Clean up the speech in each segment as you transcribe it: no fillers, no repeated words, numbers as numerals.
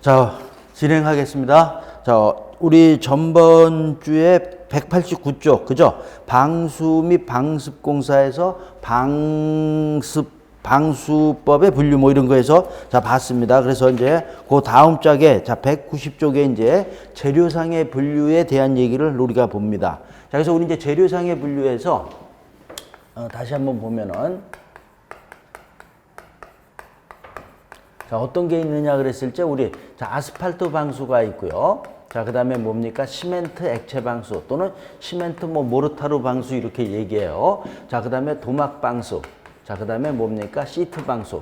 자, 진행하겠습니다. 자, 우리 전번 주에 189쪽, 그죠? 방수 및 방습공사에서 방수법의 분류 뭐 이런 거에서 자, 봤습니다. 그래서 이제 그 다음 장에 자, 190쪽에 이제 재료상의 분류에 대한 얘기를 우리가 봅니다. 자, 그래서 우리 이제 재료상의 분류에서 다시 한번 보면은 자, 어떤 게 있느냐 그랬을 때 우리 자, 아스팔트 방수가 있고요. 자, 그다음에 뭡니까? 시멘트 액체 방수 또는 시멘트 모르타르 방수 이렇게 얘기해요. 자, 그다음에 도막 방수. 자, 그다음에 뭡니까? 시트 방수.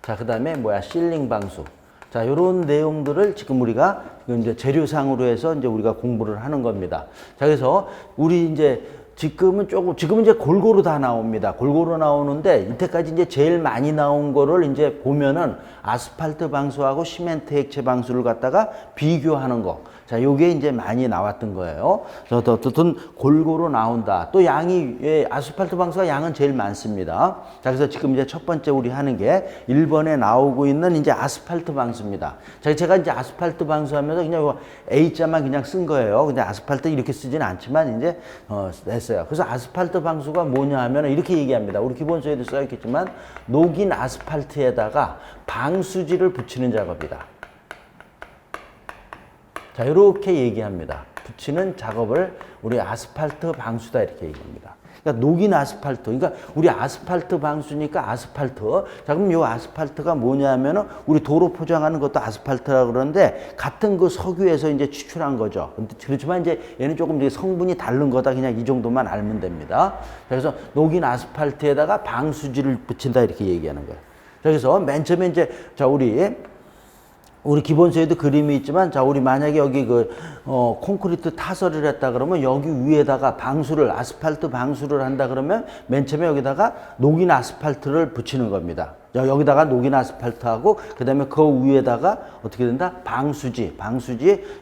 자, 그다음에 실링 방수. 자, 요런 내용들을 지금 우리가 이제 재료상으로 해서 이제 우리가 공부를 하는 겁니다. 자, 그래서 우리 이제 지금은 이제 골고루 다 나옵니다. 골고루 나오는데 이때까지 이제 제일 많이 나온 거를 이제 보면은 아스팔트 방수하고 시멘트 액체 방수를 갖다가 비교하는 거. 자, 요게 이제 많이 나왔던 거예요. 그래서 어쨌든 골고루 나온다. 또 양이, 아스팔트 방수가 양은 제일 많습니다. 자, 그래서 지금 이제 첫 번째 우리 하는 게 1번에 나오고 있는 이제 아스팔트 방수입니다. 자, 제가 이제 아스팔트 방수 하면서 그냥 A자만 그냥 쓴 거예요. 근데 아스팔트 이렇게 쓰진 않지만 이제, 냈어요. 그래서 아스팔트 방수가 뭐냐 하면 이렇게 얘기합니다. 우리 기본서에도 써있겠지만, 녹인 아스팔트에다가 방수지를 붙이는 작업이다. 자, 이렇게 얘기합니다. 붙이는 작업을 우리 아스팔트 방수다 이렇게 얘기합니다. 그러니까 녹인 아스팔트, 그러니까 우리 아스팔트 방수니까 아스팔트. 자, 그럼 이 아스팔트가 뭐냐면은 우리 도로 포장하는 것도 아스팔트라고 그러는데 같은 그 석유에서 이제 추출한 거죠. 그렇지만 이제 얘는 조금 이제 성분이 다른 거다. 그냥 이 정도만 알면 됩니다. 그래서 녹인 아스팔트에다가 방수지를 붙인다 이렇게 얘기하는 거예요. 그래서 맨 처음에 이제 자, 우리 기본서에도 그림이 있지만, 자, 우리 만약에 여기 콘크리트 타설을 했다 그러면 여기 위에다가 아스팔트 방수를 한다 그러면 맨 처음에 여기다가 녹인 아스팔트를 붙이는 겁니다. 여기다가 녹인 아스팔트하고, 그 다음에 그 위에다가 어떻게 된다? 방수지,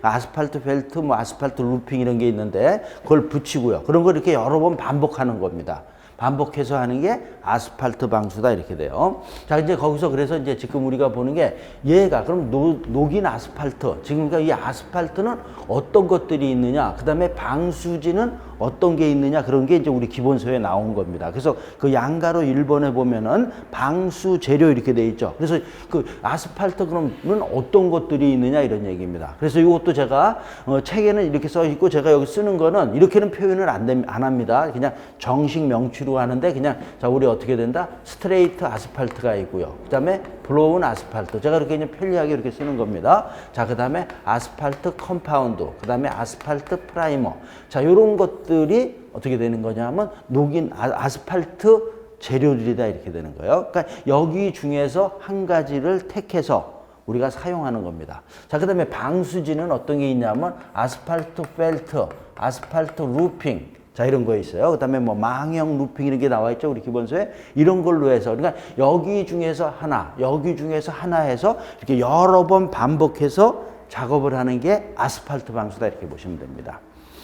아스팔트 벨트, 아스팔트 루핑 이런 게 있는데 그걸 붙이고요. 그런 걸 이렇게 여러 번 반복하는 겁니다. 반복해서 하는 게 아스팔트 방수다 이렇게 돼요. 자, 이제 거기서 그래서 이제 지금 우리가 보는 게 얘가 그럼 녹인 아스팔트, 지금 그러니까 이 아스팔트는 어떤 것들이 있느냐, 그 다음에 방수지는 어떤 게 있느냐, 그런 게 이제 우리 기본서에 나온 겁니다. 그래서 그 양가로 1번에 보면은 방수 재료 이렇게 돼 있죠. 그래서 그 아스팔트 그러면 어떤 것들이 있느냐 이런 얘기입니다. 그래서 이것도 제가 책에는 이렇게 써 있고 제가 여기 쓰는 거는 이렇게는 표현을 안 합니다. 그냥 정식 명치로 하는데 그냥 자, 우리 어떻게 된다? 스트레이트 아스팔트가 있고요. 그 다음에 블로운 아스팔트. 제가 이렇게 그냥 편리하게 이렇게 쓰는 겁니다. 자, 그 다음에 아스팔트 컴파운드. 그 다음에 아스팔트 프라이머. 자, 요런 것들이 어떻게 되는 거냐면 녹인 아스팔트 재료들이다 이렇게 되는 거예요. 그러니까 여기 중에서 한 가지를 택해서 우리가 사용하는 겁니다. 자, 그 다음에 방수지는 어떤 게 있냐면 아스팔트 펠트, 아스팔트 루핑. 자, 이런 거 있어요. 그 다음에 망형 루핑 이런 게 나와 있죠. 우리 기본서에. 이런 걸로 해서. 그러니까 여기 중에서 하나 해서 이렇게 여러 번 반복해서 작업을 하는 게 아스팔트 방수다 이렇게 보시면 됩니다.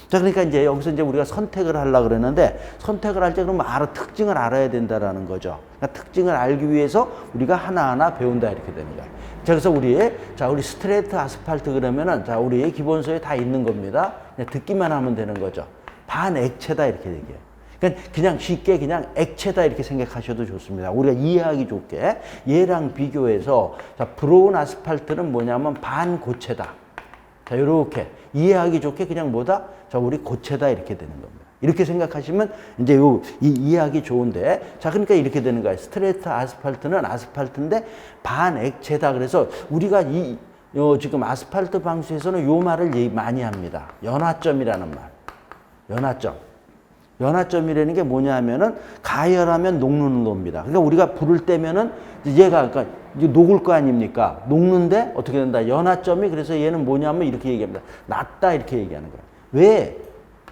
자, 그러니까 이제 여기서 이제 우리가 선택을 하려고 그러는데 선택을 할 때 그럼 특징을 알아야 된다라는 거죠. 그러니까 특징을 알기 위해서 우리가 하나하나 배운다 이렇게 되는 거예요. 자, 그래서 우리 스트레이트 아스팔트 그러면은 자, 우리 기본서에 다 있는 겁니다. 그냥 듣기만 하면 되는 거죠. 반액체다 이렇게 얘기해요. 그냥 쉽게 그냥 액체다 이렇게 생각하셔도 좋습니다. 우리가 이해하기 좋게 얘랑 비교해서 자, 브로운 아스팔트는 뭐냐면 반고체다. 자, 이렇게 이해하기 좋게 그냥 자, 우리 고체다 이렇게 되는 겁니다. 이렇게 생각하시면 이제 이해하기 좋은데, 자, 그러니까 이렇게 되는 거예요. 스트레이트 아스팔트는 아스팔트인데 반액체다. 그래서 우리가 지금 아스팔트 방수에서는 요 말을 많이 합니다. 연화점이라는 말. 연화점이라는 게 뭐냐 하면은 가열하면 녹는 겁니다. 그러니까 우리가 불을 떼면은 얘가 그러니까 이제 녹을 거 아닙니까? 녹는데 어떻게 된다? 연화점이 그래서 얘는 뭐냐면 이렇게 얘기합니다. 낮다 이렇게 얘기하는 거예요. 왜?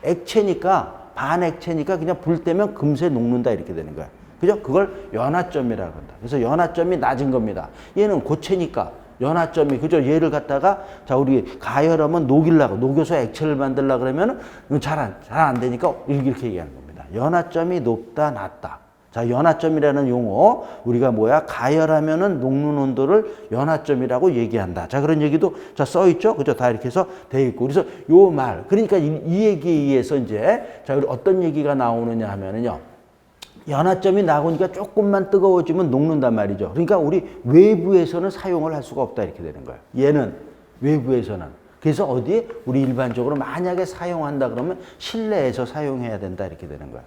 액체니까 반액체니까 그냥 불 떼면 금세 녹는다 이렇게 되는 거야. 그죠? 그걸 연화점이라고 한다. 그래서 연화점이 낮은 겁니다. 얘는 고체니까 연화점이 그죠? 얘를 갖다가 자, 우리 가열하면 녹여서 액체를 만들려고 그러면은 잘 안 되니까 이렇게 얘기하는 겁니다. 연화점이 높다, 낮다. 자, 연화점이라는 용어, 우리가 뭐야? 가열하면은 녹는 온도를 연화점이라고 얘기한다. 자, 그런 얘기도 자, 써있죠? 그죠? 다 이렇게 해서 돼 있고. 그래서 요 말, 그러니까 이 얘기에 의해서 이제, 자, 우리 어떤 얘기가 나오느냐 하면은요. 연화점이 나오니까 조금만 뜨거워지면 녹는단 말이죠. 그러니까 우리 외부에서는 사용을 할 수가 없다. 이렇게 되는 거예요. 얘는 외부에서는. 그래서 어디? 우리 일반적으로 만약에 사용한다 그러면 실내에서 사용해야 된다. 이렇게 되는 거예요.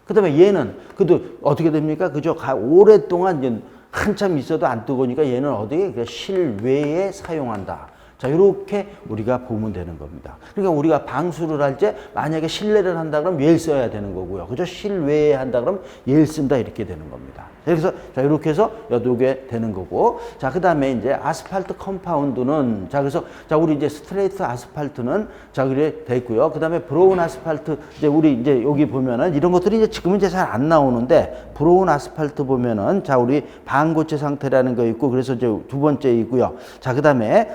그 다음에 얘는, 그래도 어떻게 됩니까? 그죠? 오랫동안 이제 한참 있어도 안 뜨거우니까 얘는 어디? 실외에 사용한다. 자, 이렇게 우리가 보면 되는 겁니다. 그러니까 우리가 방수를 할 때 만약에 실내를 한다 그러면 얘를 써야 되는 거고요. 그죠? 실외에 한다 그러면 얘를 쓴다. 이렇게 되는 겁니다. 그래서 자, 이렇게 해서 요게 되는 거고. 자, 그 다음에 이제 아스팔트 컴파운드는 자, 그래서 자, 우리 이제 스트레이트 아스팔트는 자, 그래 돼 있고요. 그 다음에 브로운 아스팔트 이제 우리 이제 여기 보면은 이런 것들이 이제 지금은 이제 잘 안 나오는데 브로운 아스팔트 보면은 자, 우리 반고체 상태라는 거 있고 그래서 이제 두 번째 있고요. 자, 그 다음에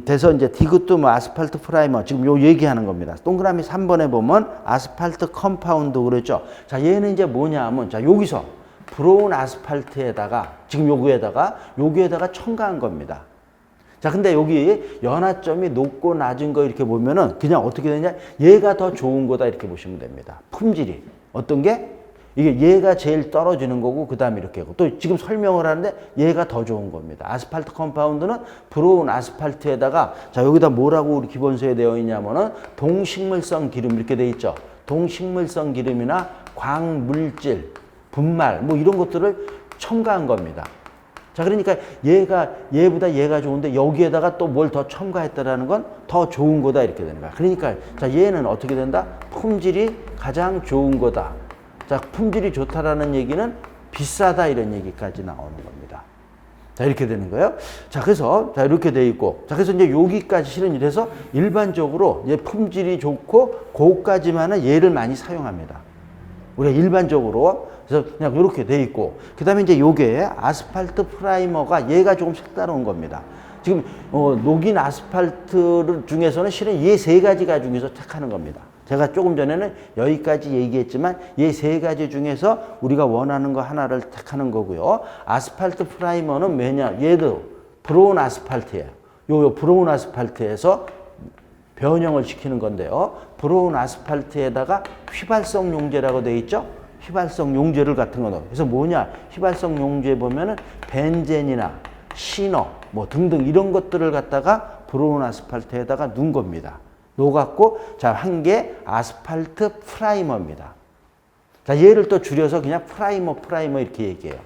돼서 이제 디귿도 뭐 아스팔트 프라이머 지금 요 얘기하는 겁니다. 동그라미 3번에 보면 아스팔트 컴파운드 그랬죠. 자, 얘는 이제 뭐냐 하면 자, 여기서 브로운 아스팔트에다가 지금 여기에다가 첨가한 겁니다. 자, 근데 여기 연화점이 높고 낮은 거 이렇게 보면은 그냥 어떻게 되냐? 얘가 더 좋은 거다 이렇게 보시면 됩니다. 품질이. 어떤 게? 이게 얘가 제일 떨어지는 거고 그 다음에 이렇게 하고 또 지금 설명을 하는데 얘가 더 좋은 겁니다. 아스팔트 컴파운드는 브로운 아스팔트에다가 자, 여기다 뭐라고 우리 기본서에 되어 있냐면은 동식물성 기름 이렇게 돼 있죠. 동식물성 기름이나 광물질, 분말 뭐 이런 것들을 첨가한 겁니다. 자, 그러니까 얘보다 얘가 좋은데 여기에다가 또 뭘 더 첨가했다라는 건 더 좋은 거다 이렇게 되는 거야. 그러니까 자, 얘는 어떻게 된다? 품질이 가장 좋은 거다. 자, 품질이 좋다라는 얘기는 비싸다 이런 얘기까지 나오는 겁니다. 자, 이렇게 되는 거예요. 자, 그래서 자, 이렇게 돼 있고 자, 그래서 이제 여기까지 실은 이래서 일반적으로 얘 품질이 좋고 고까지만은 얘를 많이 사용합니다. 우리가 일반적으로 그래서 그냥 이렇게 돼 있고 그 다음에 이제 요게 아스팔트 프라이머가 얘가 조금 색다른 겁니다. 지금 녹인 아스팔트 중에서는 실은 얘 세 가지가 중에서 택하는 겁니다. 제가 조금 전에는 여기까지 얘기했지만 이 세 가지 중에서 우리가 원하는 거 하나를 택하는 거고요. 아스팔트 프라이머는 뭐냐? 얘도 브로운 아스팔트예요. 요 브로운 아스팔트에서 변형을 시키는 건데요. 브로운 아스팔트에다가 휘발성 용제라고 되어 있죠? 휘발성 용제를 같은 거 넣어. 그래서 뭐냐? 휘발성 용제 보면은 벤젠이나 시너 뭐 등등 이런 것들을 갖다가 브로운 아스팔트에다가 넣은 겁니다. 녹았고 자, 한 게 아스팔트 프라이머입니다. 자, 얘를 또 줄여서 그냥 프라이머 이렇게 얘기해요.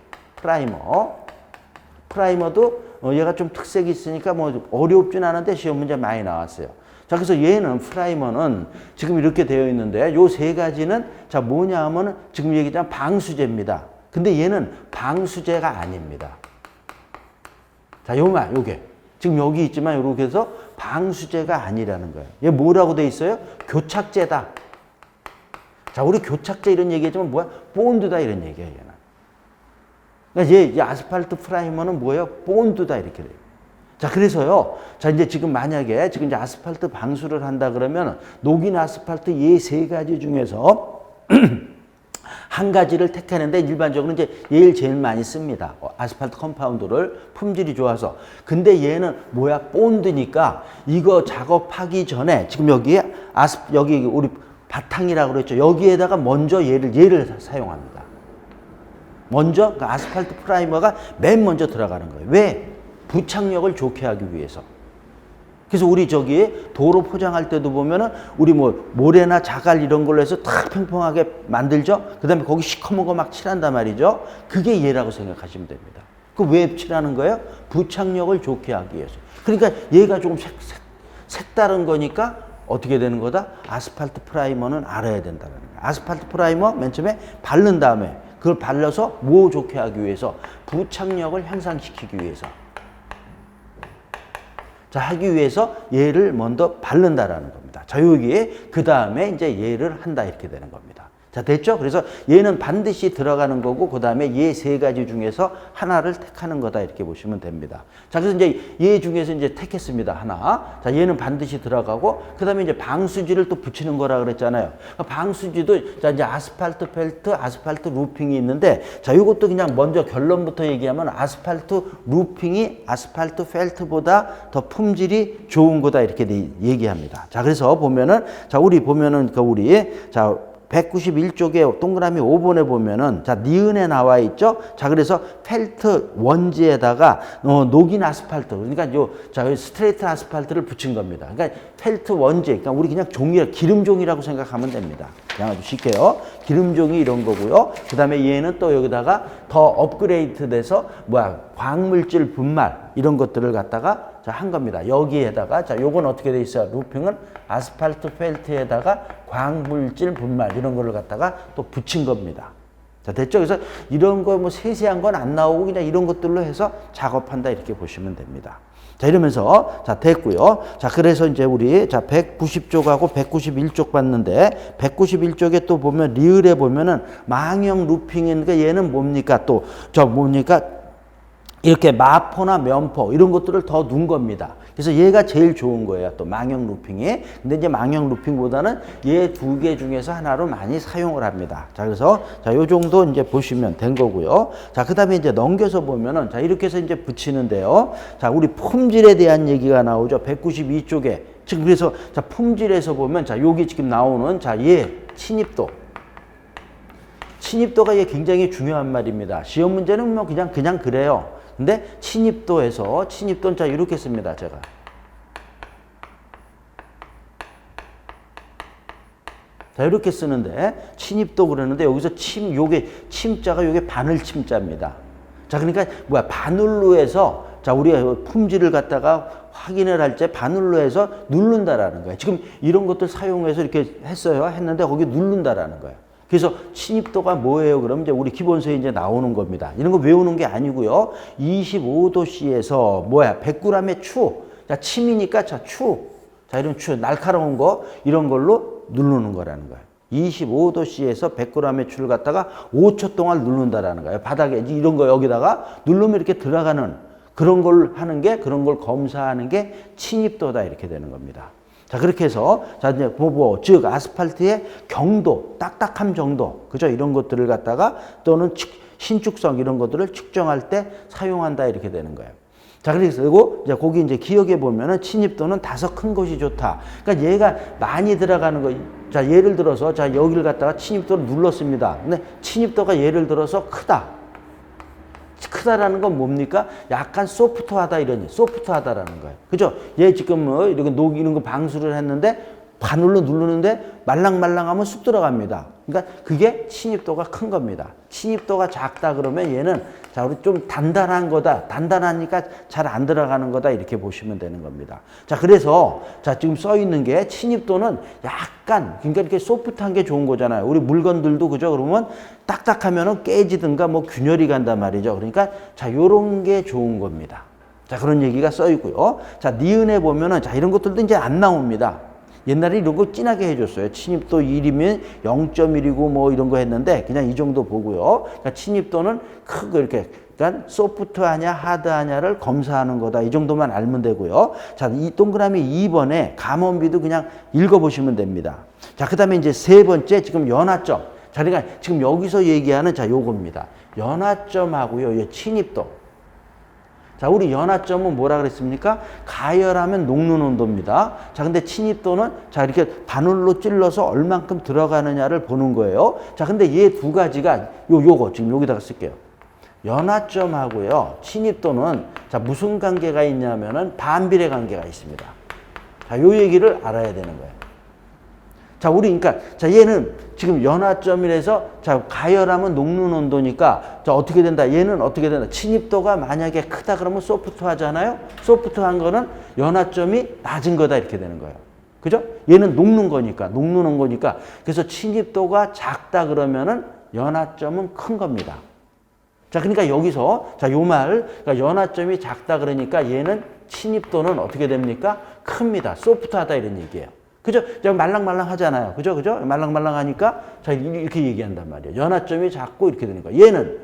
프라이머도 얘가 좀 특색이 있으니까 뭐 어렵진 않은데 시험 문제 많이 나왔어요. 자, 그래서 얘는 프라이머는 지금 이렇게 되어 있는데 요 세 가지는 자, 뭐냐 하면은 지금 얘기했잖아 방수제입니다. 근데 얘는 방수제가 아닙니다. 자, 요게 지금 여기 있지만 이렇게 해서 방수제가 아니라는 거예요. 얘 뭐라고 돼 있어요? 교착제다. 자, 우리 교착제 이런 얘기했지만 뭐야? 본드다 이런 얘기예요, 얘는. 그러니까 얘 아스팔트 프라이머는 뭐예요? 본드다 이렇게 돼요. 자, 그래서요. 자, 이제 지금 만약에 지금 이제 아스팔트 방수를 한다 그러면 녹인 아스팔트 얘 세 가지 중에서 한 가지를 택하는데 일반적으로 이제 얘를 제일 많이 씁니다. 아스팔트 컴파운드를 품질이 좋아서. 근데 얘는 뭐야? 본드니까 이거 작업하기 전에 지금 여기 우리 바탕이라고 그랬죠. 여기에다가 먼저 얘를 사용합니다. 먼저 그 아스팔트 프라이머가 맨 먼저 들어가는 거예요. 왜? 부착력을 좋게 하기 위해서. 그래서 우리 저기 도로 포장할 때도 보면은 우리 뭐 모래나 자갈 이런 걸로 해서 탁 평평하게 만들죠. 그다음에 거기 시커먼 거 막 칠한단 말이죠. 그게 얘라고 생각하시면 됩니다. 그 왜 칠하는 거예요? 부착력을 좋게 하기 위해서. 그러니까 얘가 조금 색다른 거니까 어떻게 되는 거다? 아스팔트 프라이머는 알아야 된다는 거예요. 아스팔트 프라이머 맨 처음에 바른 다음에 그걸 발라서 뭐 좋게 하기 위해서? 부착력을 향상시키기 위해서. 자, 하기 위해서 얘를 먼저 바른다라는 겁니다. 자, 여기에 그 다음에 이제 얘를 한다 이렇게 되는 겁니다. 자, 됐죠? 그래서 얘는 반드시 들어가는 거고, 그 다음에 얘 세 가지 중에서 하나를 택하는 거다. 이렇게 보시면 됩니다. 자, 그래서 이제 얘 중에서 이제 택했습니다. 하나. 자, 얘는 반드시 들어가고, 그 다음에 이제 방수지를 또 붙이는 거라 그랬잖아요. 방수지도, 자, 이제 아스팔트 펠트, 아스팔트 루핑이 있는데, 자, 요것도 그냥 먼저 결론부터 얘기하면 아스팔트 루핑이 아스팔트 펠트보다 더 품질이 좋은 거다. 이렇게 얘기합니다. 자, 그래서 보면은, 자, 우리 보면은, 자, 191쪽에 동그라미 5번에 보면은, 자, 니은에 나와 있죠? 자, 그래서 펠트 원지에다가, 녹인 아스팔트. 그러니까 자, 스트레이트 아스팔트를 붙인 겁니다. 그러니까 펠트 원지. 그러니까 우리 그냥 기름종이라고 생각하면 됩니다. 그냥 아주 쉽게요. 기름종이 이런 거고요. 그 다음에 얘는 또 여기다가 더 업그레이드 돼서, 광물질 분말, 이런 것들을 갖다가 자, 한 겁니다. 여기에다가, 자, 요건 어떻게 돼 있어요? 루핑은 아스팔트 펠트에다가 광물질 분말, 이런 거를 갖다가 또 붙인 겁니다. 자, 됐죠? 그래서 이런 거 뭐 세세한 건 안 나오고 그냥 이런 것들로 해서 작업한다. 이렇게 보시면 됩니다. 자, 이러면서, 자, 됐고요. 자, 그래서 이제 우리, 자, 190쪽하고 191쪽 봤는데, 191쪽에 또 보면, 리을에 보면은 망형 루핑인데 얘는 뭡니까? 또, 이렇게 마포나 면포 이런 것들을 더 넣은 겁니다. 그래서 얘가 제일 좋은 거예요. 또 망형 루핑이. 근데 이제 망형 루핑보다는 얘 두 개 중에서 하나로 많이 사용을 합니다. 자, 그래서 자, 요 정도 이제 보시면 된 거고요. 자, 그다음에 이제 넘겨서 보면은 자, 이렇게 해서 이제 붙이는데요. 자, 우리 품질에 대한 얘기가 나오죠. 192쪽에. 지금 그래서 자, 품질에서 보면 자, 여기 지금 나오는 자, 얘 침입도. 침입도가 얘 굉장히 중요한 말입니다. 시험 문제는 뭐 그냥 그래요. 근데 침입도에서 침입도는 자 이렇게 씁니다. 제가 자 이렇게 쓰는데 침입도 그러는데 여기서 요게 침자가 요게 바늘 침자입니다. 자 그러니까 바늘로 해서 자 우리가 품질을 갖다가 확인을 할 때 바늘로 해서 누른다라는 거예요. 지금 이런 것들 사용해서 이렇게 했는데 거기 누른다라는 거예요. 그래서 침입도가 뭐예요? 그러면 이제 우리 기본서에 이제 나오는 겁니다. 이런 거 외우는 게 아니고요. 25도씨에서 100g의 추. 자, 침이니까 자, 추. 자, 이런 추. 날카로운 거 이런 걸로 누르는 거라는 거예요. 25도씨에서 100g의 추를 갖다가 5초 동안 누른다라는 거예요. 바닥에 이런 거 여기다가 누르면 이렇게 들어가는 그런 걸 하는 게 그런 걸 검사하는 게 침입도다 이렇게 되는 겁니다. 자, 그렇게 해서, 자, 이제, 즉, 아스팔트의 경도, 딱딱함 정도, 그죠? 이런 것들을 갖다가 또는 신축성 이런 것들을 측정할 때 사용한다, 이렇게 되는 거예요. 자, 그리고 이제 거기 이제 기억해 보면은 침입도는 다소 큰 것이 좋다. 그러니까 얘가 많이 들어가는 거, 자, 예를 들어서, 자, 여기를 갖다가 침입도를 눌렀습니다. 근데 침입도가 예를 들어서 크다라는 건 뭡니까? 약간 소프트하다 소프트하다라는 거예요. 그죠? 얘 지금 이렇게 녹이는 거 방수를 했는데 바늘로 누르는데 말랑말랑하면 쑥 들어갑니다. 그러니까 그게 침입도가 큰 겁니다. 침입도가 작다 그러면 얘는 자 우리 좀 단단한 거다. 단단하니까 잘 안 들어가는 거다 이렇게 보시면 되는 겁니다. 자 그래서 자 지금 써 있는 게 침입도는 약간 그러니까 이렇게 소프트한 게 좋은 거잖아요. 우리 물건들도 그죠? 그러면 딱딱하면은 깨지든가 뭐 균열이 간단 말이죠. 그러니까 자 요런 게 좋은 겁니다. 자 그런 얘기가 써 있고요. 자 니은에 보면은 자 이런 것들도 이제 안 나옵니다. 옛날에 이런 거 진하게 해줬어요. 침입도 1이면 0.1이고 뭐 이런 거 했는데 그냥 이 정도 보고요. 그러니까 침입도는 크고 이렇게 그러니까 소프트하냐 하드하냐를 검사하는 거다. 이 정도만 알면 되고요. 자, 이 동그라미 2번에 감원비도 그냥 읽어보시면 됩니다. 자, 그 다음에 이제 세 번째 지금 연화점. 자, 그러니까 지금 여기서 얘기하는 자 요겁니다. 연화점하고요. 이 침입도. 자, 우리 연화점은 뭐라 그랬습니까? 가열하면 녹는 온도입니다. 자, 근데 침입도는 자, 이렇게 바늘로 찔러서 얼만큼 들어가느냐를 보는 거예요. 자, 근데 얘 두 가지가 요거 지금 여기다가 쓸게요. 연화점하고요. 침입도는 자, 무슨 관계가 있냐면은 반비례 관계가 있습니다. 자, 요 얘기를 알아야 되는 거예요. 자, 우리 그러니까 자, 얘는 지금 연화점이라서 자, 가열하면 녹는 온도니까 자, 어떻게 된다? 얘는 어떻게 된다? 침입도가 만약에 크다 그러면 소프트하잖아요. 소프트한 거는 연화점이 낮은 거다 이렇게 되는 거예요. 그죠? 얘는 녹는 거니까. 그래서 침입도가 작다 그러면은 연화점은 큰 겁니다. 자, 그러니까 여기서 자, 요 말, 그러니까 연화점이 작다 그러니까 얘는 침입도는 어떻게 됩니까? 큽니다. 소프트하다 이런 얘기예요. 그죠? 말랑말랑 하잖아요. 그죠? 말랑말랑 하니까 자, 이렇게 얘기한단 말이에요. 연화점이 작고 이렇게 되는 거예요. 얘는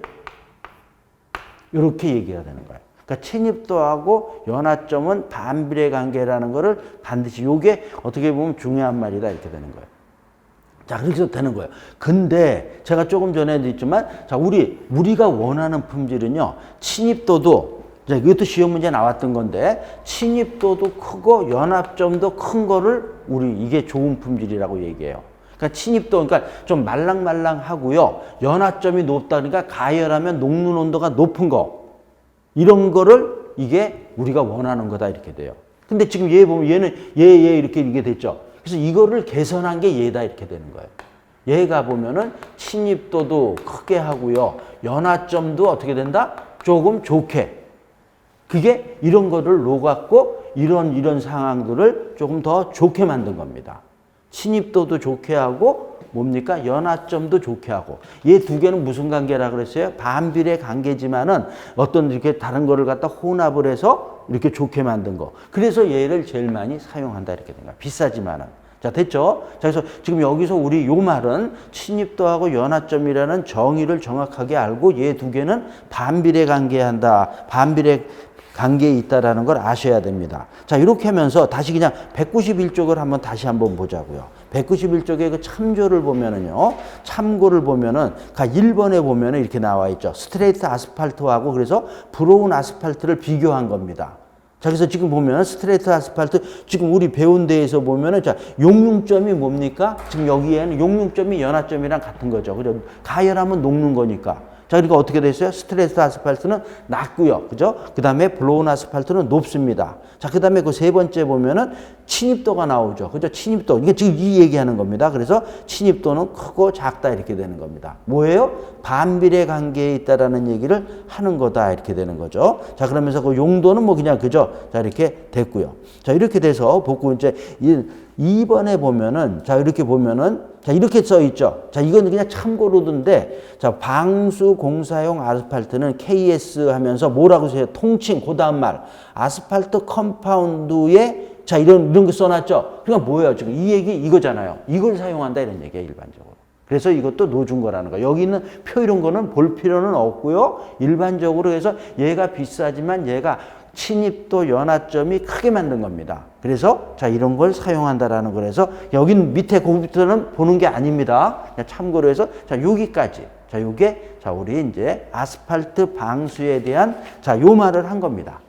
이렇게 얘기가 되는 거예요. 그러니까 침입도하고 연화점은 반비례 관계라는 거를 반드시 요게 어떻게 보면 중요한 말이다 이렇게 되는 거예요. 자, 그렇게 해서 되는 거예요. 근데 제가 조금 전에도 있지만 자, 우리가 원하는 품질은요. 침입도도 자, 이것도 시험 문제 나왔던 건데 침입도도 크고 연합점도 큰 거를 이게 좋은 품질이라고 얘기해요. 그러니까 침입도 그러니까 좀 말랑말랑하고요. 연합점이 높다 그러니까 가열하면 녹는 온도가 높은 거. 이런 거를 이게 우리가 원하는 거다 이렇게 돼요. 근데 지금 얘 보면 얘는 얘 이렇게 됐죠. 그래서 이거를 개선한 게 얘다 이렇게 되는 거예요. 얘가 보면은 침입도도 크게 하고요. 연화점도 어떻게 된다? 조금 좋게. 그게 이런 거를 놓갖고 이런 상황들을 조금 더 좋게 만든 겁니다. 침입도도 좋게 하고 뭡니까? 연화점도 좋게 하고. 얘 두 개는 무슨 관계라 그랬어요? 반비례 관계지만은 어떤 이렇게 다른 거를 갖다 혼합을 해서 이렇게 좋게 만든 거. 그래서 얘를 제일 많이 사용한다 이렇게 된 거야. 비싸지만은. 자, 됐죠? 자, 그래서 지금 여기서 우리 요 말은 침입도하고 연화점이라는 정의를 정확하게 알고 얘 두 개는 반비례 관계한다. 반비례 관계에 있다라는 걸 아셔야 됩니다. 자, 이렇게 하면서 다시 그냥 191쪽을 다시 한번 보자고요. 191쪽에 그 참조를 보면은요. 참고를 보면은 1번에 보면은 이렇게 나와 있죠. 스트레이트 아스팔트하고 그래서 브로운 아스팔트를 비교한 겁니다. 자, 그래서 지금 보면 스트레이트 아스팔트 지금 우리 배운 데에서 보면은 자, 용융점이 뭡니까? 지금 여기에는 용융점이 연화점이랑 같은 거죠. 그죠? 가열하면 녹는 거니까. 자, 그러니까 어떻게 됐어요? 스트레이트 아스팔트는 낮고요. 그죠? 그 다음에 블로운 아스팔트는 높습니다. 자, 그 다음에 그 세 번째 보면은 침입도가 나오죠. 그죠? 침입도. 이게 지금 이 얘기하는 겁니다. 그래서 침입도는 크고 작다 이렇게 되는 겁니다. 뭐예요? 반비례 관계에 있다라는 얘기를 하는 거다 이렇게 되는 거죠. 자, 그러면서 그 용도는 뭐 그냥 그죠? 자, 이렇게 됐고요. 자, 이렇게 돼서 보고 이제 2번에 보면은 자, 이렇게 보면은 자, 이렇게 써 있죠. 자, 이건 그냥 참고로던데 자, 방수 공사용 아스팔트는 KS 하면서 뭐라고 써요? 통칭 그 다음 말 아스팔트 컴파운드에 자, 이런 거 써놨죠. 그러니까 뭐예요? 지금 이 얘기 이거잖아요. 이걸 사용한다 이런 얘기야 일반적으로. 그래서 이것도 노준 거라는 거예요. 여기 있는 표 이런 거는 볼 필요는 없고요. 일반적으로 해서 얘가 비싸지만 얘가 침입도 연화점이 크게 만든 겁니다. 그래서 자, 이런 걸 사용한다라는 거라서 여긴 밑에 거기부터는 보는 게 아닙니다. 그냥 참고로 해서 자, 여기까지. 자, 요게 자, 우리 이제 아스팔트 방수에 대한 자, 요 말을 한 겁니다.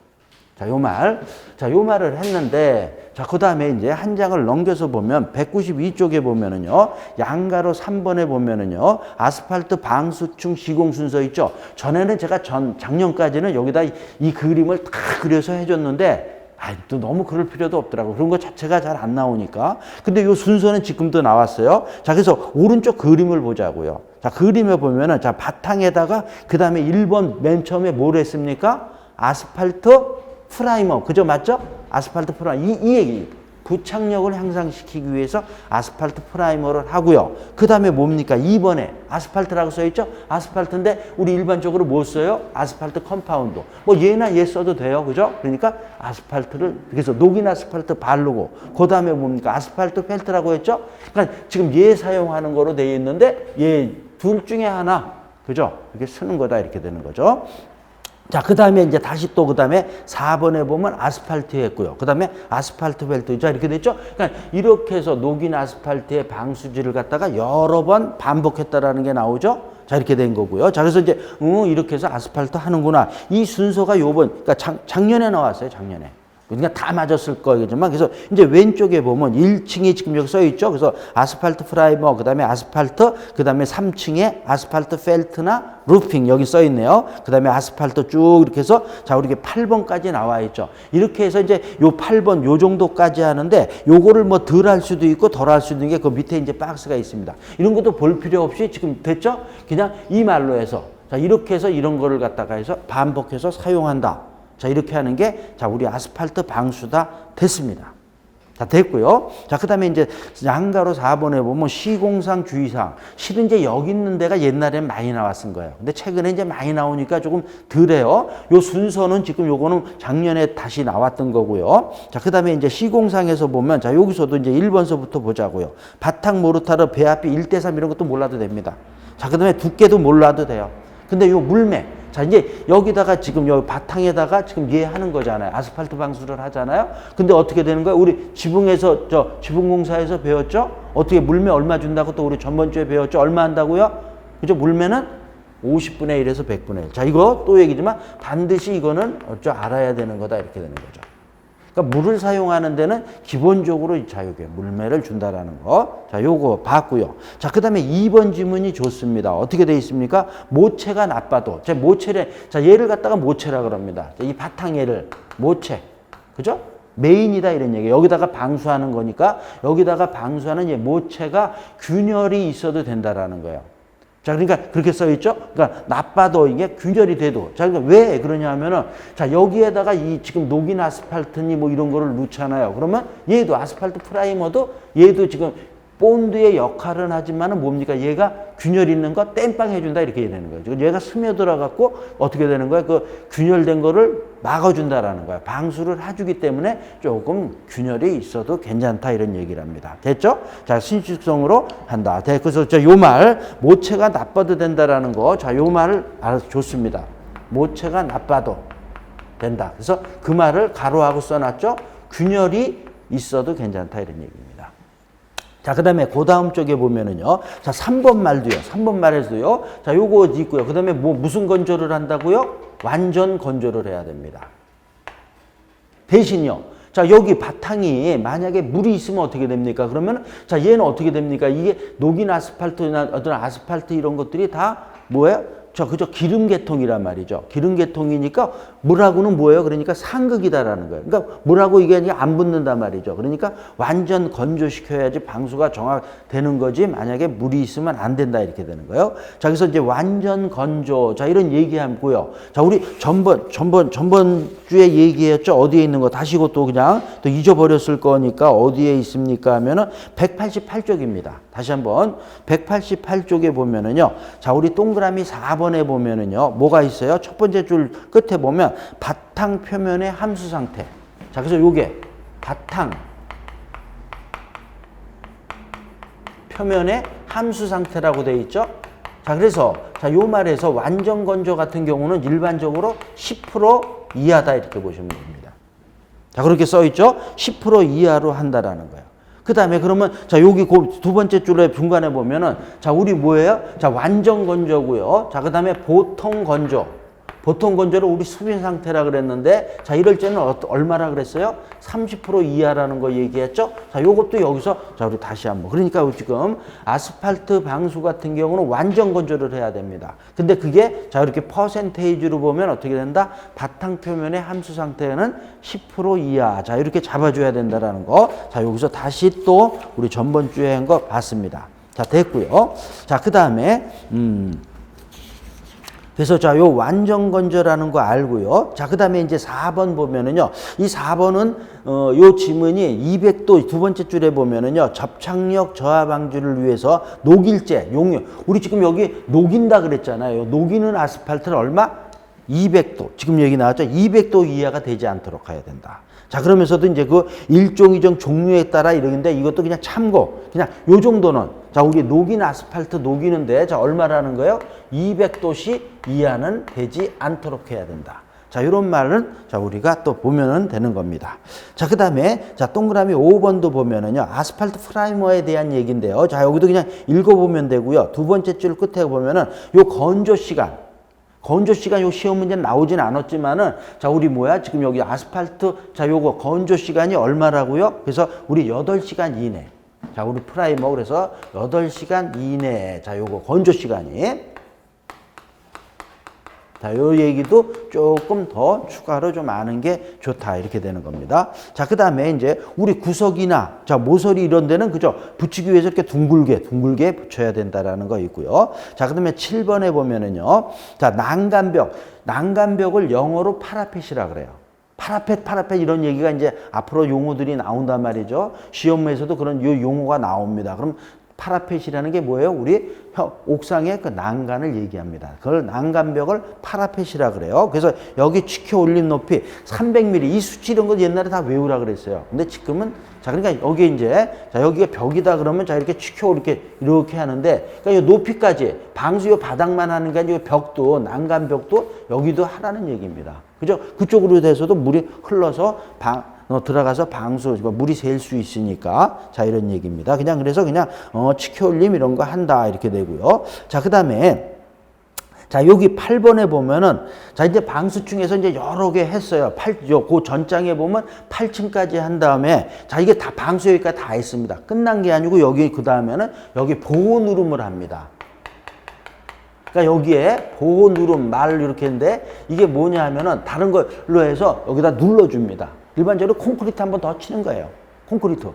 자, 요 말. 자, 요 말을 했는데 자, 그다음에 이제 한 장을 넘겨서 보면 192쪽에 보면은요. 양가로 3번에 보면은요. 아스팔트 방수층 시공 순서 있죠. 전에는 제가 작년까지는 여기다 이 그림을 다 그려서 해 줬는데 또 너무 그럴 필요도 없더라고. 그런 거 자체가 잘 안 나오니까. 근데 요 순서는 지금도 나왔어요. 자, 그래서 오른쪽 그림을 보자고요. 자, 그림에 보면은 자, 바탕에다가 그다음에 1번 맨 처음에 뭘 했습니까? 아스팔트 프라이머. 그죠? 맞죠? 아스팔트 프라이머. 이 얘기. 부착력을 향상시키기 위해서 아스팔트 프라이머를 하고요. 그 다음에 뭡니까? 2번에 아스팔트라고 써있죠? 아스팔트인데 우리 일반적으로 뭐 써요? 아스팔트 컴파운드. 뭐 얘나 얘 써도 돼요. 그죠? 그러니까 아스팔트를 그래서 녹인 아스팔트 바르고 그 다음에 뭡니까? 아스팔트 펠트라고 했죠? 그러니까 지금 얘 사용하는 거로 되어 있는데 얘 둘 중에 하나. 그죠? 이렇게 쓰는 거다 이렇게 되는 거죠. 자, 그 다음에 이제 다시 또 그 다음에 4번에 보면 아스팔트 했고요. 그 다음에 아스팔트 벨트. 자, 이렇게 됐죠? 그러니까 이렇게 해서 녹인 아스팔트의 방수질을 갖다가 여러 번 반복했다라는 게 나오죠? 자, 이렇게 된 거고요. 자, 그래서 이제, 이렇게 해서 아스팔트 하는구나. 이 순서가 요번, 그러니까 작년에 나왔어요, 작년에. 그러니까 다 맞았을 거겠지만 그래서 이제 왼쪽에 보면 1층이 지금 여기 써 있죠. 그래서 아스팔트 프라이머, 그다음에 아스팔트, 그다음에 3층에 아스팔트 펠트나 루핑 여기 써 있네요. 그다음에 아스팔트 쭉 이렇게 해서 자, 우리 8번까지 나와 있죠. 이렇게 해서 이제 요 8번 요 정도까지 하는데 요거를 뭐 덜 할 수도 있고 덜 할 수 있는 게 그 밑에 이제 박스가 있습니다. 이런 것도 볼 필요 없이 지금 됐죠? 그냥 이 말로 해서 자, 이렇게 해서 이런 거를 갖다가 해서 반복해서 사용한다. 자, 이렇게 하는 게 자, 우리 아스팔트 방수다 됐습니다. 자, 됐고요. 자, 그 다음에 이제 양가로 4번에 보면 시공상 주의사항. 실은 이제 여기 있는 데가 옛날엔 많이 나왔은 거예요. 근데 최근에 이제 많이 나오니까 조금 덜해요. 요 순서는 지금 요거는 작년에 다시 나왔던 거고요. 자, 그 다음에 이제 시공상에서 보면 자, 여기서도 이제 1번서부터 보자고요. 바탕 모르타르 배합비 1대3 이런 것도 몰라도 됩니다. 자, 그 다음에 두께도 몰라도 돼요. 근데 요 물매. 자, 이제 여기다가 지금 여기 바탕에다가 지금 얘 하는 거잖아요. 아스팔트 방수를 하잖아요. 근데 어떻게 되는 거예요? 우리 지붕에서, 지붕공사에서 배웠죠? 어떻게 물매 얼마 준다고 또 우리 전번주에 배웠죠? 얼마 한다고요? 그죠? 물매는 50분의 1에서 100분의 1. 자, 이거 또 얘기지만 반드시 이거는 알아야 되는 거다. 이렇게 되는 거죠. 그러니까 물을 사용하는 데는 기본적으로 자유계 물매를 준다라는 거. 자, 요거 봤고요. 자, 그다음에 2번 지문이 좋습니다. 어떻게 돼 있습니까? 모체가 나빠도. 자, 모체를 자, 얘를 갖다가 모체라 그럽니다. 자, 이 바탕 얘를 모체. 그죠? 메인이다 이런 얘기예요. 여기다가 방수하는 거니까 여기다가 방수하는 얘 모체가 균열이 있어도 된다라는 거예요. 자, 그러니까 그렇게 써 있죠? 그러니까 나빠도 이게 균열이 돼도. 자, 그러니까 왜 그러냐 하면은 자, 여기에다가 이 지금 녹인 아스팔트니 뭐 이런 거를 넣잖아요. 그러면 얘도 아스팔트 프라이머도 얘도 지금 본드의 역할은 하지만은 뭡니까? 얘가 균열 있는 거 땜빵 해준다 이렇게 되는 거예요. 얘가 스며들어 갖고 어떻게 되는 거야? 그 균열된 거를 막아준다라는 거야. 방수를 해주기 때문에 조금 균열이 있어도 괜찮다 이런 얘기를 합니다. 됐죠? 자, 신축성으로 한다. 그래서 요 말 모체가 나빠도 된다라는 거. 자, 요 말을 알아서 좋습니다. 모체가 나빠도 된다. 그래서 그 말을 가로하고 써놨죠? 균열이 있어도 괜찮다 이런 얘기입니다. 자, 그 다음에 그 다음 쪽에 보면은요. 자, 3번 말도요. 3번 말에서요. 자, 요거 있고요. 그 다음에 뭐 무슨 건조를 한다고요? 완전 건조를 해야 됩니다. 대신요. 자, 여기 바탕이 만약에 물이 있으면 어떻게 됩니까? 그러면 자, 얘는 어떻게 됩니까? 이게 녹인 아스팔트나 어떤 아스팔트 이런 것들이 다 뭐예요? 자, 그저 기름계통이란 말이죠. 기름계통이니까 물하고는 뭐예요? 그러니까 상극이다라는 거예요. 그러니까 물하고 이게 안 붙는단 말이죠. 그러니까 완전 건조시켜야지 방수가 정확되는 거지. 만약에 물이 있으면 안 된다 이렇게 되는 거예요. 자, 그래서 이제 완전 건조. 자, 이런 얘기하고요. 자, 우리 전번 주에 얘기했죠. 어디에 있는 거 다시 이것도 그냥 또 잊어버렸을 거니까 어디에 있습니까? 하면은 188쪽입니다. 다시 한번 188쪽에 보면은요. 자, 우리 동그라미 4번에 보면은요. 뭐가 있어요? 첫 번째 줄 끝에 보면 바탕 표면의 함수 상태. 자, 그래서 요게 바탕 표면의 함수 상태라고 돼 있죠. 자, 그래서 자, 요 말에서 완전 건조 같은 경우는 일반적으로 10% 이하다 이렇게 보시면 됩니다. 자, 그렇게 써 있죠. 10% 이하로 한다라는 거예요. 그 다음에 그러면 자, 여기 두 번째 줄에 중간에 보면은 자, 우리 뭐예요? 자, 완전 건조고요. 자, 그 다음에 보통 건조. 보통 건조를 우리 수빈 상태라 그랬는데 자, 이럴 때는 얼마라 그랬어요? 30% 이하라는 거 얘기했죠? 자, 요것도 여기서 자, 우리 다시 한번. 그러니까 지금 아스팔트 방수 같은 경우는 완전 건조를 해야 됩니다. 근데 그게 자, 이렇게 퍼센테이지로 보면 어떻게 된다? 바탕 표면의 함수 상태는 10% 이하. 자, 이렇게 잡아줘야 된다라는 거. 자, 여기서 다시 또 우리 전번 주에 한 거 봤습니다. 자, 됐고요. 자, 그 다음에 그래서 자, 요 완전 건조라는 거 알고요. 자, 그 다음에 이제 4번 보면은요. 이 4번은, 요 지문이 200도 두 번째 줄에 보면은요. 접착력 저하 방지를 위해서 녹일제, 용유. 우리 지금 여기 녹인다 그랬잖아요. 녹이는 아스팔트는 얼마? 200도. 지금 얘기 나왔죠? 200도 이하가 되지 않도록 해야 된다. 자, 그러면서도 이제 그 일종 이종 종류에 따라 이러는데 이것도 그냥 참고, 그냥 요 정도는. 자, 우리 녹인 아스팔트 녹이는데 자, 얼마라는 거예요? 200도씨 이하는 되지 않도록 해야 된다. 자, 이런 말은 자, 우리가 또 보면은 되는 겁니다. 자, 그 다음에 자, 동그라미 5번도 보면은요. 아스팔트 프라이머에 대한 얘기인데요. 자, 여기도 그냥 읽어보면 되고요. 두 번째 줄 끝에 보면은 요 건조 시간. 건조 시간 요 시험 문제는 나오진 않았지만은 자, 우리 뭐야? 지금 여기 아스팔트 자, 요거 건조 시간이 얼마라고요? 그래서 우리 8시간 이내. 자, 우리 프라이머 그래서 8시간 이내에 자, 요거 건조 시간이 자, 요 얘기도 조금 더 추가로 좀 아는 게 좋다 이렇게 되는 겁니다. 자, 그 다음에 이제 우리 구석이나 자, 모서리 이런 데는 그죠? 붙이기 위해서 이렇게 둥글게 붙여야 된다라는 거 있고요. 자, 그 다음에 7번에 보면은요. 자, 난간벽을 영어로 파라펫이라 그래요. 파라펫 이런 얘기가 이제 앞으로 용어들이 나온단 말이죠. 시험에서도 그런 요 용어가 나옵니다. 그럼 파라펫이라는 게 뭐예요? 우리 옥상의 그 난간을 얘기합니다. 그걸 난간벽을 파라펫이라 그래요. 그래서 여기 치켜 올린 높이 300mm 이 수치 이런 거 옛날에 다 외우라 그랬어요. 근데 지금은 자 그러니까 여기 이제 자 여기가 벽이다 그러면 자 이렇게 치켜 이렇게 하는데 그러니까 이 높이까지 방수 요 바닥만 하는 게 아니고 벽도 난간벽도 여기도 하라는 얘기입니다. 그죠? 그쪽으로 돼서도 물이 흘러서 들어가서 방수, 물이 셀 수 있으니까. 자, 이런 얘기입니다. 그래서 치켜 올림 이런 거 한다. 이렇게 되고요. 자, 그 다음에, 자, 여기 8번에 보면은, 자, 이제 방수층에서 이제 여러 개 했어요. 그 전장에 보면 8층까지 한 다음에, 자, 이게 다 방수 여기까지 다 했습니다. 끝난 게 아니고 여기 그 다음에는 여기 보호 누름을 합니다. 그러니까 여기에 보호 누름 말 이렇게 했는데 이게 뭐냐 하면은 다른 걸로 해서 여기다 눌러줍니다. 일반적으로 콘크리트 한 번 더 치는 거예요. 콘크리트.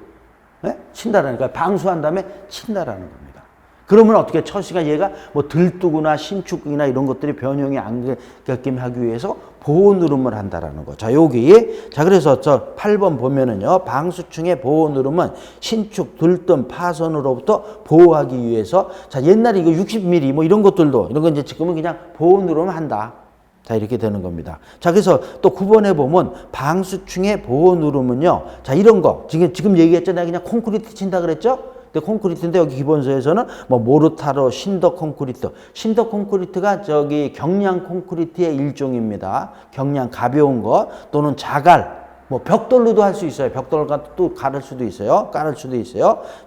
네? 친다라니까. 방수한 다음에 친다라는 겁니다. 그러면 어떻게 처시가 얘가 뭐 들뜨거나 신축이나 이런 것들이 변형이 안 겪게 하기 위해서 보호 누름을 한다라는 거. 자, 여기. 자, 그래서 저 8번 보면은요. 방수층의 보호 누름은 신축, 들뜸, 파손으로부터 보호하기 위해서 자, 옛날에 이거 60mm 뭐 이런 것들도 이런 거 이제 지금은 그냥 보호 누름을 한다. 자, 이렇게 되는 겁니다. 자, 그래서 또 9번에 보면 방수층의 보호 누름은요. 자, 이런 거. 지금 얘기했잖아요. 그냥 콘크리트 친다 그랬죠? 근데 콘크리트인데 여기 기본서에서는 뭐 모르타르, 신더 콘크리트. 신더 콘크리트가 저기 경량 콘크리트의 일종입니다. 경량 가벼운 거 또는 자갈. 뭐 벽돌로도 할 수 있어요. 벽돌과 또 깔을 수도 있어요.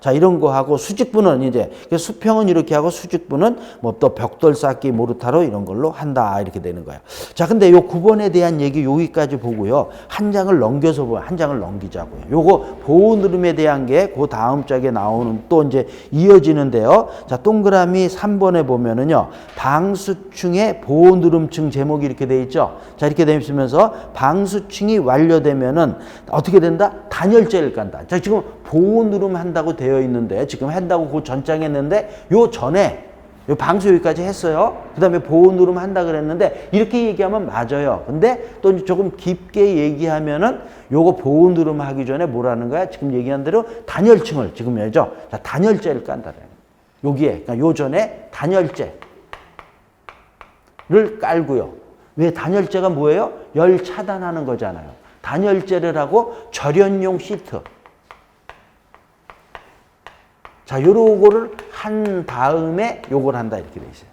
자, 이런 거 하고 수직부는 이제 수평은 이렇게 하고 수직부는 뭐 또 벽돌 쌓기 모르타르 이런 걸로 한다 이렇게 되는 거예요. 자, 근데 요 9번에 대한 얘기 여기까지 보고요. 한 장을 넘겨서 한 장을 넘기자고요. 요거 보호 누름에 대한 게 그 다음 장에 나오는 또 이제 이어지는데요. 자, 동그라미 3번에 보면은요. 방수층의 보호 누름층 제목이 이렇게 돼 있죠. 자, 이렇게 돼 있으면서 방수층이 완료되면 는 어떻게 된다? 단열재를 깐다. 자, 지금 보호 누름 한다고 되어 있는데 지금 한다고 그 전장에 했는데 요 전에 요 방수 여기까지 했어요. 그 다음에 보호 누름 한다 그랬는데 이렇게 얘기하면 맞아요. 근데 또 조금 깊게 얘기하면은 요거 보호 누름 하기 전에 뭐라는 거야? 지금 얘기한 대로 단열층을 지금 해죠. 자, 단열재를 깐다. 여기에 그러니까 요 전에 단열재를 깔고요. 왜 단열재가 뭐예요? 열 차단하는 거잖아요. 단열재를 하고 절연용 시트. 자, 요거를 한 다음에 요걸 한다 이렇게 돼 있어요.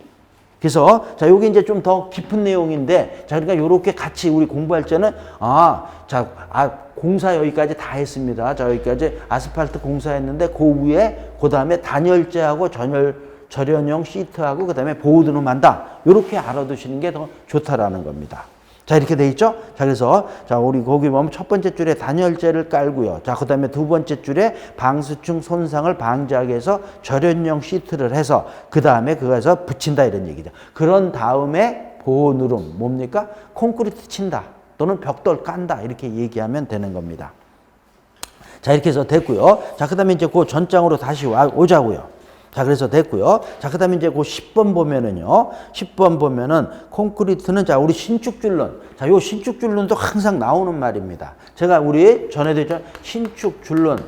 그래서 자, 요게 이제 좀 더 깊은 내용인데 자, 그러니까 요렇게 같이 우리 공부할 때는 공사 여기까지 다 했습니다. 자, 여기까지 아스팔트 공사했는데 그 위에 그 다음에 단열재하고 절연용 시트하고 그 다음에 보호 누름 한다. 요렇게 알아두시는 게 더 좋다라는 겁니다. 자, 이렇게 돼 있죠? 자, 그래서, 자, 우리 거기 보면 첫 번째 줄에 단열재를 깔고요. 자, 그 다음에 두 번째 줄에 방수층 손상을 방지하기 위해서 절연용 시트를 해서, 그 다음에 그거에서 붙인다 이런 얘기죠. 그런 다음에 보호 누름, 뭡니까? 콘크리트 친다. 또는 벽돌 깐다. 이렇게 얘기하면 되는 겁니다. 자, 이렇게 해서 됐고요. 자, 그 다음에 이제 그 전장으로 다시 오자고요. 자, 그래서 됐고요. 자, 그 다음에 이제 그 10번 보면은요. 10번 보면은 콘크리트는 자, 우리 신축줄론. 자, 요 신축줄론도 항상 나오는 말입니다. 제가 우리 전에도 했죠. 신축줄론.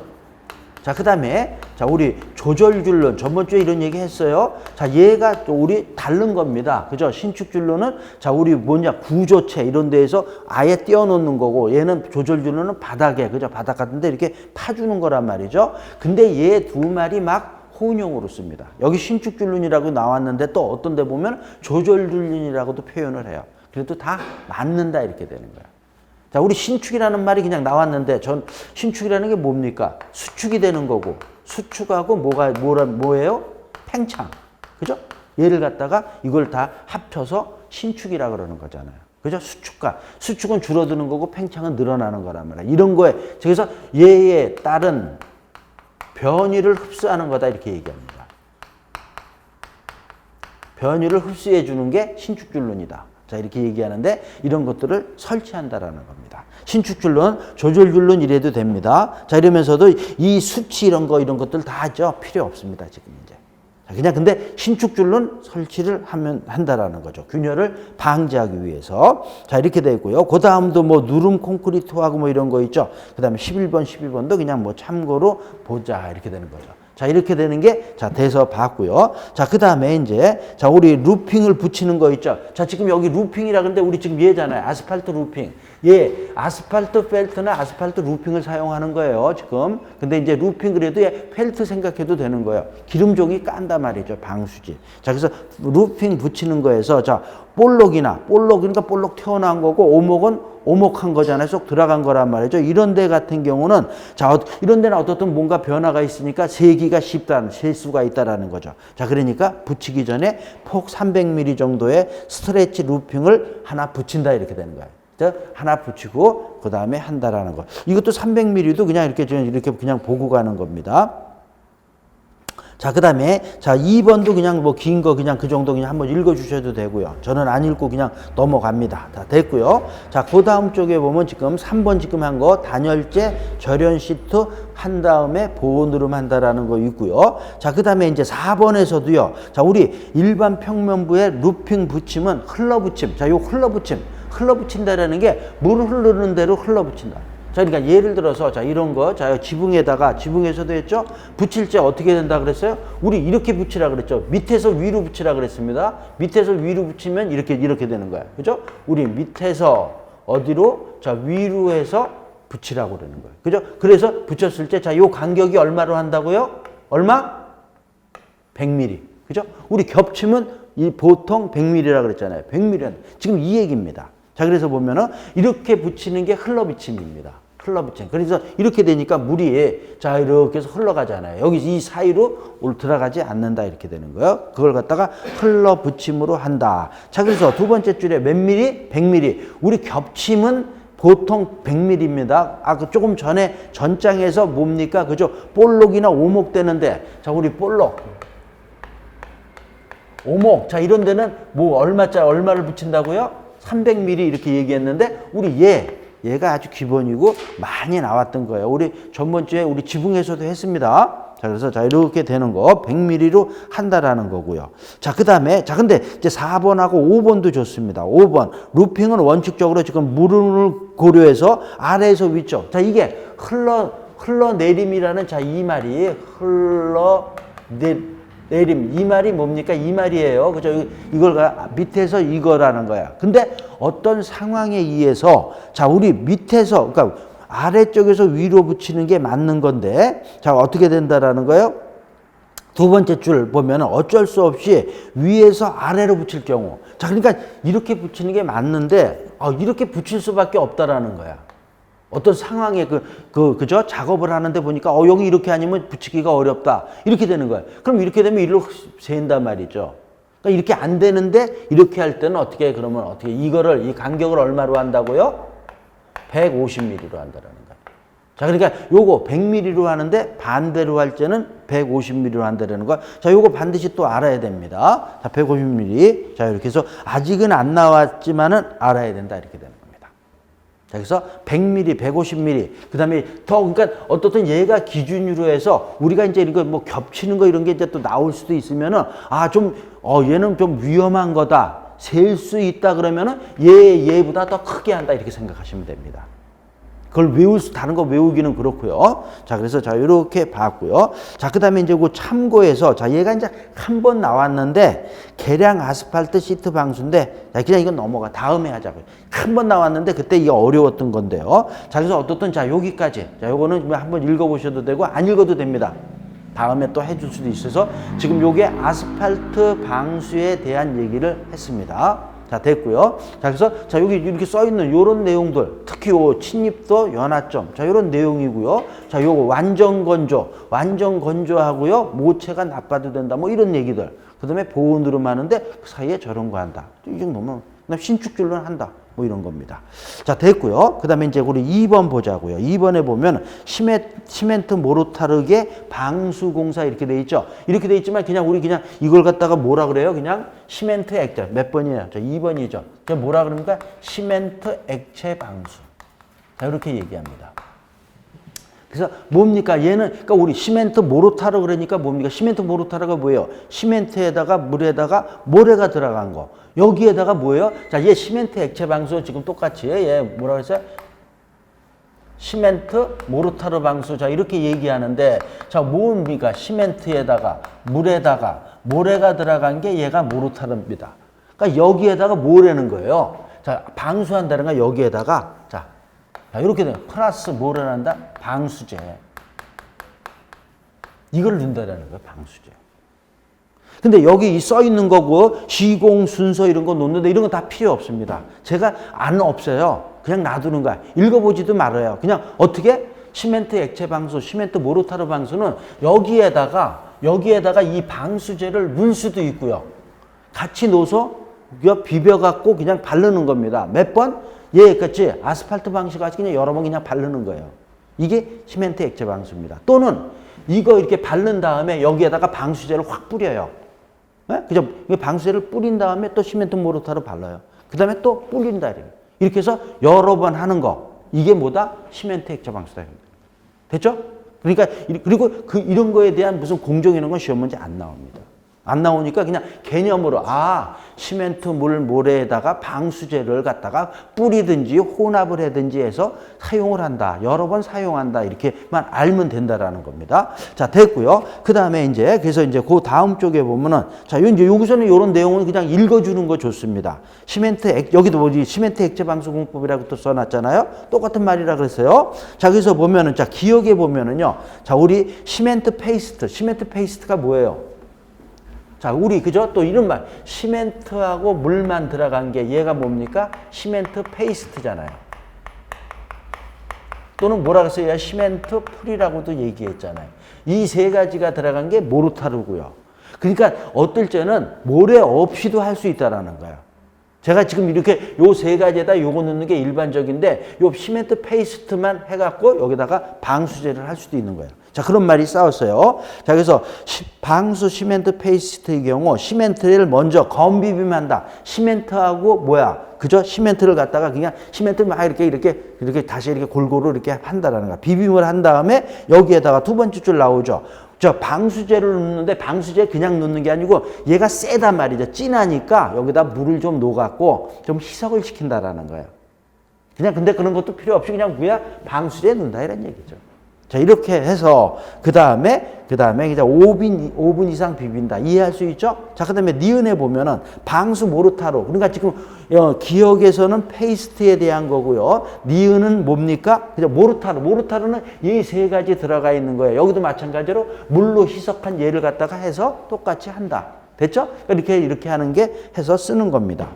자, 그 다음에 자, 우리 조절줄론. 저번주에 이런 얘기 했어요. 자, 얘가 또 우리 다른 겁니다. 그죠? 신축줄론은 자, 우리 구조체 이런 데에서 아예 띄워놓는 거고 얘는 조절줄론은 바닥에, 그죠? 바닥 같은데 이렇게 파주는 거란 말이죠. 근데 얘 두 말이 막 혼용으로 씁니다. 여기 신축줄론이라고 나왔는데 또 어떤 데 보면 조절줄론이라고도 표현을 해요. 그래도 다 맞는다 이렇게 되는 거예요. 자, 우리 신축이라는 말이 그냥 나왔는데 신축이라는 게 뭡니까? 수축이 되는 거고 수축하고 뭐예요? 팽창. 그죠? 얘를 갖다가 이걸 다 합쳐서 신축이라 그러는 거잖아요. 그죠? 수축은 줄어드는 거고 팽창은 늘어나는 거란 말이에요. 이런 거에 그래서 얘에 따른 변이를 흡수하는 거다 이렇게 얘기합니다. 변이를 흡수해 주는 게 신축줄론이다. 자, 이렇게 얘기하는데 이런 것들을 설치한다라는 겁니다. 신축줄론, 조절줄론 이래도 됩니다. 자, 이러면서도 이 수치 이런 것들 다 하죠. 필요 없습니다. 지금 이제. 그냥 근데 신축줄은 설치를 한다라는 거죠. 균열을 방지하기 위해서. 자, 이렇게 되어 있고요. 그 다음도 뭐 누름 콘크리트하고 뭐 이런 거 있죠. 그 다음에 11번, 12번도 그냥 뭐 참고로 보자. 이렇게 되는 거죠. 자, 이렇게 되는 게, 자, 돼서 봤고요. 자, 그 다음에 이제, 자, 우리 루핑을 붙이는 거 있죠. 자, 지금 여기 루핑이라 그러는데 우리 지금 얘잖아요. 아스팔트 루핑. 예, 아스팔트 펠트나 아스팔트 루핑을 사용하는 거예요, 지금. 근데 이제 루핑 그래도 예, 펠트 생각해도 되는 거예요. 기름종이 깐단 말이죠, 방수지. 자, 그래서 루핑 붙이는 거에서, 자, 볼록이니까 볼록 튀어나온 거고, 오목은 오목한 거잖아요. 쏙 들어간 거란 말이죠. 이런 데 같은 경우는, 자, 이런 데는 어떻든 뭔가 변화가 있으니까 세기가 쉽다는, 셀 수가 있다라는 거죠. 자, 그러니까 붙이기 전에 폭 300mm 정도의 스트레치 루핑을 하나 붙인다 이렇게 되는 거예요. 하나 붙이고 그 다음에 한다라는 거. 이것도 300mm도 그냥 이렇게 그냥 보고 가는 겁니다. 자, 그 다음에, 자, 2번도 그냥 뭐 긴 거 그냥 그 정도 그냥 한번 읽어 주셔도 되고요. 저는 안 읽고 그냥 넘어갑니다. 다 됐고요. 자, 그 다음 쪽에 보면 지금 3번 지금 한 거 단열재 절연 시트 한 다음에 보온으로 한다라는 거 있고요. 자, 그 다음에 이제 4번에서도요. 자, 우리 일반 평면부에 루핑 붙임은 흘러붙임. 자, 요 흘러붙인다라는 게 물 흐르는 대로 흘러붙인다. 자, 그러니까 예를 들어서, 자, 이런 거, 자, 지붕에서도 했죠? 붙일 때 어떻게 된다 그랬어요? 우리 이렇게 붙이라 그랬죠? 밑에서 위로 붙이라 그랬습니다. 밑에서 위로 붙이면 이렇게 되는 거야. 그죠? 우리 밑에서 어디로? 자, 위로 해서 붙이라고 그러는 거예요. 그죠? 그래서 붙였을 때, 자, 요 간격이 얼마로 한다고요? 얼마? 100mm. 그죠? 우리 겹치면 보통 100mm라 그랬잖아요. 100mm. 지금 이 얘기입니다. 자, 그래서 보면은 이렇게 붙이는 게 흘러비침입니다. 흘러비침. 그래서 이렇게 되니까 물이 자, 이렇게 해서 흘러가잖아요. 여기 이 사이로 들어가지 않는다 이렇게 되는 거예요. 그걸 갖다가 흘러붙임으로 한다. 자, 그래서 두 번째 줄에 몇 미리? 100mm. 우리 겹침은 보통 100mm입니다. 그 조금 전에 전장에서 뭡니까? 그죠? 볼록이나 오목 되는데, 자, 우리 볼록. 오목. 자, 이런 데는 뭐 얼마를 붙인다고요? 300mm 이렇게 얘기했는데 우리 얘가 아주 기본이고 많이 나왔던 거예요. 우리 전번주에 우리 지붕에서도 했습니다. 자, 그래서 자, 이렇게 되는 거 100mm로 한다라는 거고요. 자, 그 다음에, 자, 근데 이제 4번하고 5번도 좋습니다. 5번. 루핑은 원칙적으로 지금 물을 고려해서 아래에서 위쪽. 자, 이게 흘러내림이라는 자, 이 말이 내림. 이 말이 뭡니까? 이 말이에요. 그죠? 이걸 밑에서 이거라는 거야. 근데 어떤 상황에 의해서, 자, 우리 밑에서, 그러니까 아래쪽에서 위로 붙이는 게 맞는 건데, 자, 어떻게 된다라는 거예요? 두 번째 줄 보면 어쩔 수 없이 위에서 아래로 붙일 경우. 자, 그러니까 이렇게 붙이는 게 맞는데, 이렇게 붙일 수밖에 없다라는 거야. 어떤 상황에 그죠? 작업을 하는데 보니까, 여기 이렇게 아니면 붙이기가 어렵다. 이렇게 되는 거예요. 그럼 이렇게 되면 일로 샌단 말이죠. 그러니까 이렇게 안 되는데, 이렇게 할 때는 그러면 어떻게, 이 간격을 얼마로 한다고요? 150mm로 한다라는 거예요. 자, 그러니까 요거 100mm로 하는데, 반대로 할 때는 150mm로 한다라는 거. 자, 요거 반드시 또 알아야 됩니다. 자, 150mm. 자, 이렇게 해서 아직은 안 나왔지만은 알아야 된다. 이렇게 되는 거예요. 자, 그래서 100mm, 150mm, 그 다음에 그러니까 어떻든 얘가 기준으로 해서 우리가 이제 이거 뭐 겹치는 거 이런 게 이제 또 나올 수도 있으면은, 얘는 좀 위험한 거다. 셀 수 있다 그러면은 얘보다 더 크게 한다. 이렇게 생각하시면 됩니다. 그걸 다른 거 외우기는 그렇고요. 자, 그래서 자, 이렇게 봤고요. 자, 그 다음에 이제 그 참고해서, 자, 얘가 이제 한 번 나왔는데, 계량 아스팔트 시트 방수인데, 자, 그냥 이건 넘어가. 다음에 하자고요. 한 번 나왔는데, 그때 이게 어려웠던 건데요. 자, 그래서 어떻든, 자, 여기까지. 자, 요거는 한번 읽어보셔도 되고, 안 읽어도 됩니다. 다음에 또 해줄 수도 있어서, 지금 요게 아스팔트 방수에 대한 얘기를 했습니다. 자, 됐고요. 자, 그래서 자, 여기 이렇게 써 있는 요런 내용들, 특히 요 침입도 연하점, 자, 요런 내용이고요. 자, 요거 완전 건조하고요. 모체가 나빠도 된다. 뭐 이런 얘기들. 그다음에 보온으로 하는데 그 사이에 저런 거 한다. 이 정도면 그다음 신축줄로는 한다. 뭐 이런 겁니다. 자, 됐고요. 그다음에 이제 우리 2번 보자고요. 2번에 보면 시멘트 모르타르게 방수공사 이렇게 돼 있죠. 이렇게 돼 있지만 우리 이걸 갖다가 뭐라 그래요? 그냥 시멘트 액체. 몇 번이에요? 자, 2번이죠. 그냥 뭐라 그럽니까? 시멘트 액체 방수. 자, 이렇게 얘기합니다. 그래서 뭡니까? 얘는, 그러니까 우리 시멘트 모르타르 그러니까 뭡니까? 시멘트 모르타르가 뭐예요? 시멘트에다가 물에다가 모래가 들어간 거. 여기에다가 뭐예요? 자, 얘 시멘트 액체 방수 지금 똑같이 얘 뭐라 그랬어요? 시멘트 모르타르 방수. 자, 이렇게 얘기하는데, 자, 뭡니까? 시멘트에다가 물에다가 모래가 들어간 게 얘가 모르타르입니다. 그러니까 여기에다가 뭐라는 거예요? 자, 방수한다는 건 여기에다가 자, 이렇게 돼요. 플러스 뭐를 한다? 방수제. 이걸 넣는다는 거예요. 방수제. 근데 여기 써 있는 거고 시공 순서 이런 거 놓는데 이런 거 다 필요 없습니다. 제가 안 없어요. 그냥 놔두는 거야. 읽어보지도 말아요. 그냥 어떻게? 시멘트 액체 방수, 시멘트 모르타르 방수는 여기에다가 이 방수제를 넣을 수도 있고요. 같이 넣어서 비벼갖고 그냥 바르는 겁니다. 몇 번? 예, 그렇지. 아스팔트 방식 같이 그냥 여러 번 그냥 바르는 거예요. 이게 시멘트 액체 방수입니다. 또는 이거 이렇게 바른 다음에 여기에다가 방수제를 확 뿌려요. 네? 그죠? 방수제를 뿌린 다음에 또 시멘트 모르타르 발라요. 그 다음에 또 뿌린다. 이렇게 해서 여러 번 하는 거. 이게 뭐다? 시멘트 액체 방수다. 됐죠? 그러니까, 그리고 이런 거에 대한 무슨 공정 이런 건 시험 문제 안 나옵니다. 안 나오니까 그냥 개념으로 시멘트 물 모래에다가 방수제를 갖다가 뿌리든지 혼합을 하든지 해서 사용을 한다. 여러 번 사용한다. 이렇게만 알면 된다라는 겁니다. 자, 됐고요. 그다음에 이제 그래서 이제 그 다음 쪽에 보면은 자, 이제 여기서는 이런 내용을 그냥 읽어 주는 거 좋습니다. 여기도 뭐지? 시멘트 액체 방수 공법이라고 또 써 놨잖아요. 똑같은 말이라 그랬어요. 자, 그래서 보면은 자, 기억에 보면은요. 자, 우리 시멘트 페이스트가 뭐예요? 자, 우리 그죠? 또 이런 말. 시멘트하고 물만 들어간 게 얘가 뭡니까? 시멘트 페이스트잖아요. 또는 뭐라 그랬어요? 시멘트 풀이라고도 얘기했잖아요. 이 세 가지가 들어간 게 모르타르고요. 그러니까 어떨 때는 모래 없이도 할 수 있다라는 거예요. 제가 지금 이렇게 요 세 가지에다 요거 넣는 게 일반적인데 요 시멘트 페이스트만 해갖고 여기다가 방수제를 할 수도 있는 거예요. 자, 그런 말이 싸웠어요. 자, 그래서 방수 시멘트 페이스트의 경우 시멘트를 먼저 건비빔한다. 시멘트하고 뭐야? 그죠? 시멘트를 갖다가 그냥 시멘트를 막 이렇게 다시 이렇게 골고루 이렇게 한다라는 거야. 비빔을 한 다음에 여기에다가 두 번째 줄 나오죠. 저 방수제를 넣는데 방수제 그냥 넣는 게 아니고 얘가 세단 말이죠. 진하니까 여기다 물을 좀 넣어갖고 좀 희석을 시킨다라는 거예요. 그냥 근데 그런 것도 필요 없이 그냥 뭐야? 방수제에 넣는다 이런 얘기죠. 자, 이렇게 해서 그 다음에 그냥 5분 이상 비빈다. 이해할 수 있죠? 자, 그 다음에 니은에 보면은 방수 모르타르. 그러니까 지금 기억에서는 페이스트에 대한 거고요. 니은은 뭡니까? 그냥 모르타르는 이 세 가지 들어가 있는 거예요. 여기도 마찬가지로 물로 희석한 얘를 갖다가 해서 똑같이 한다. 됐죠? 이렇게 하는 게 해서 쓰는 겁니다.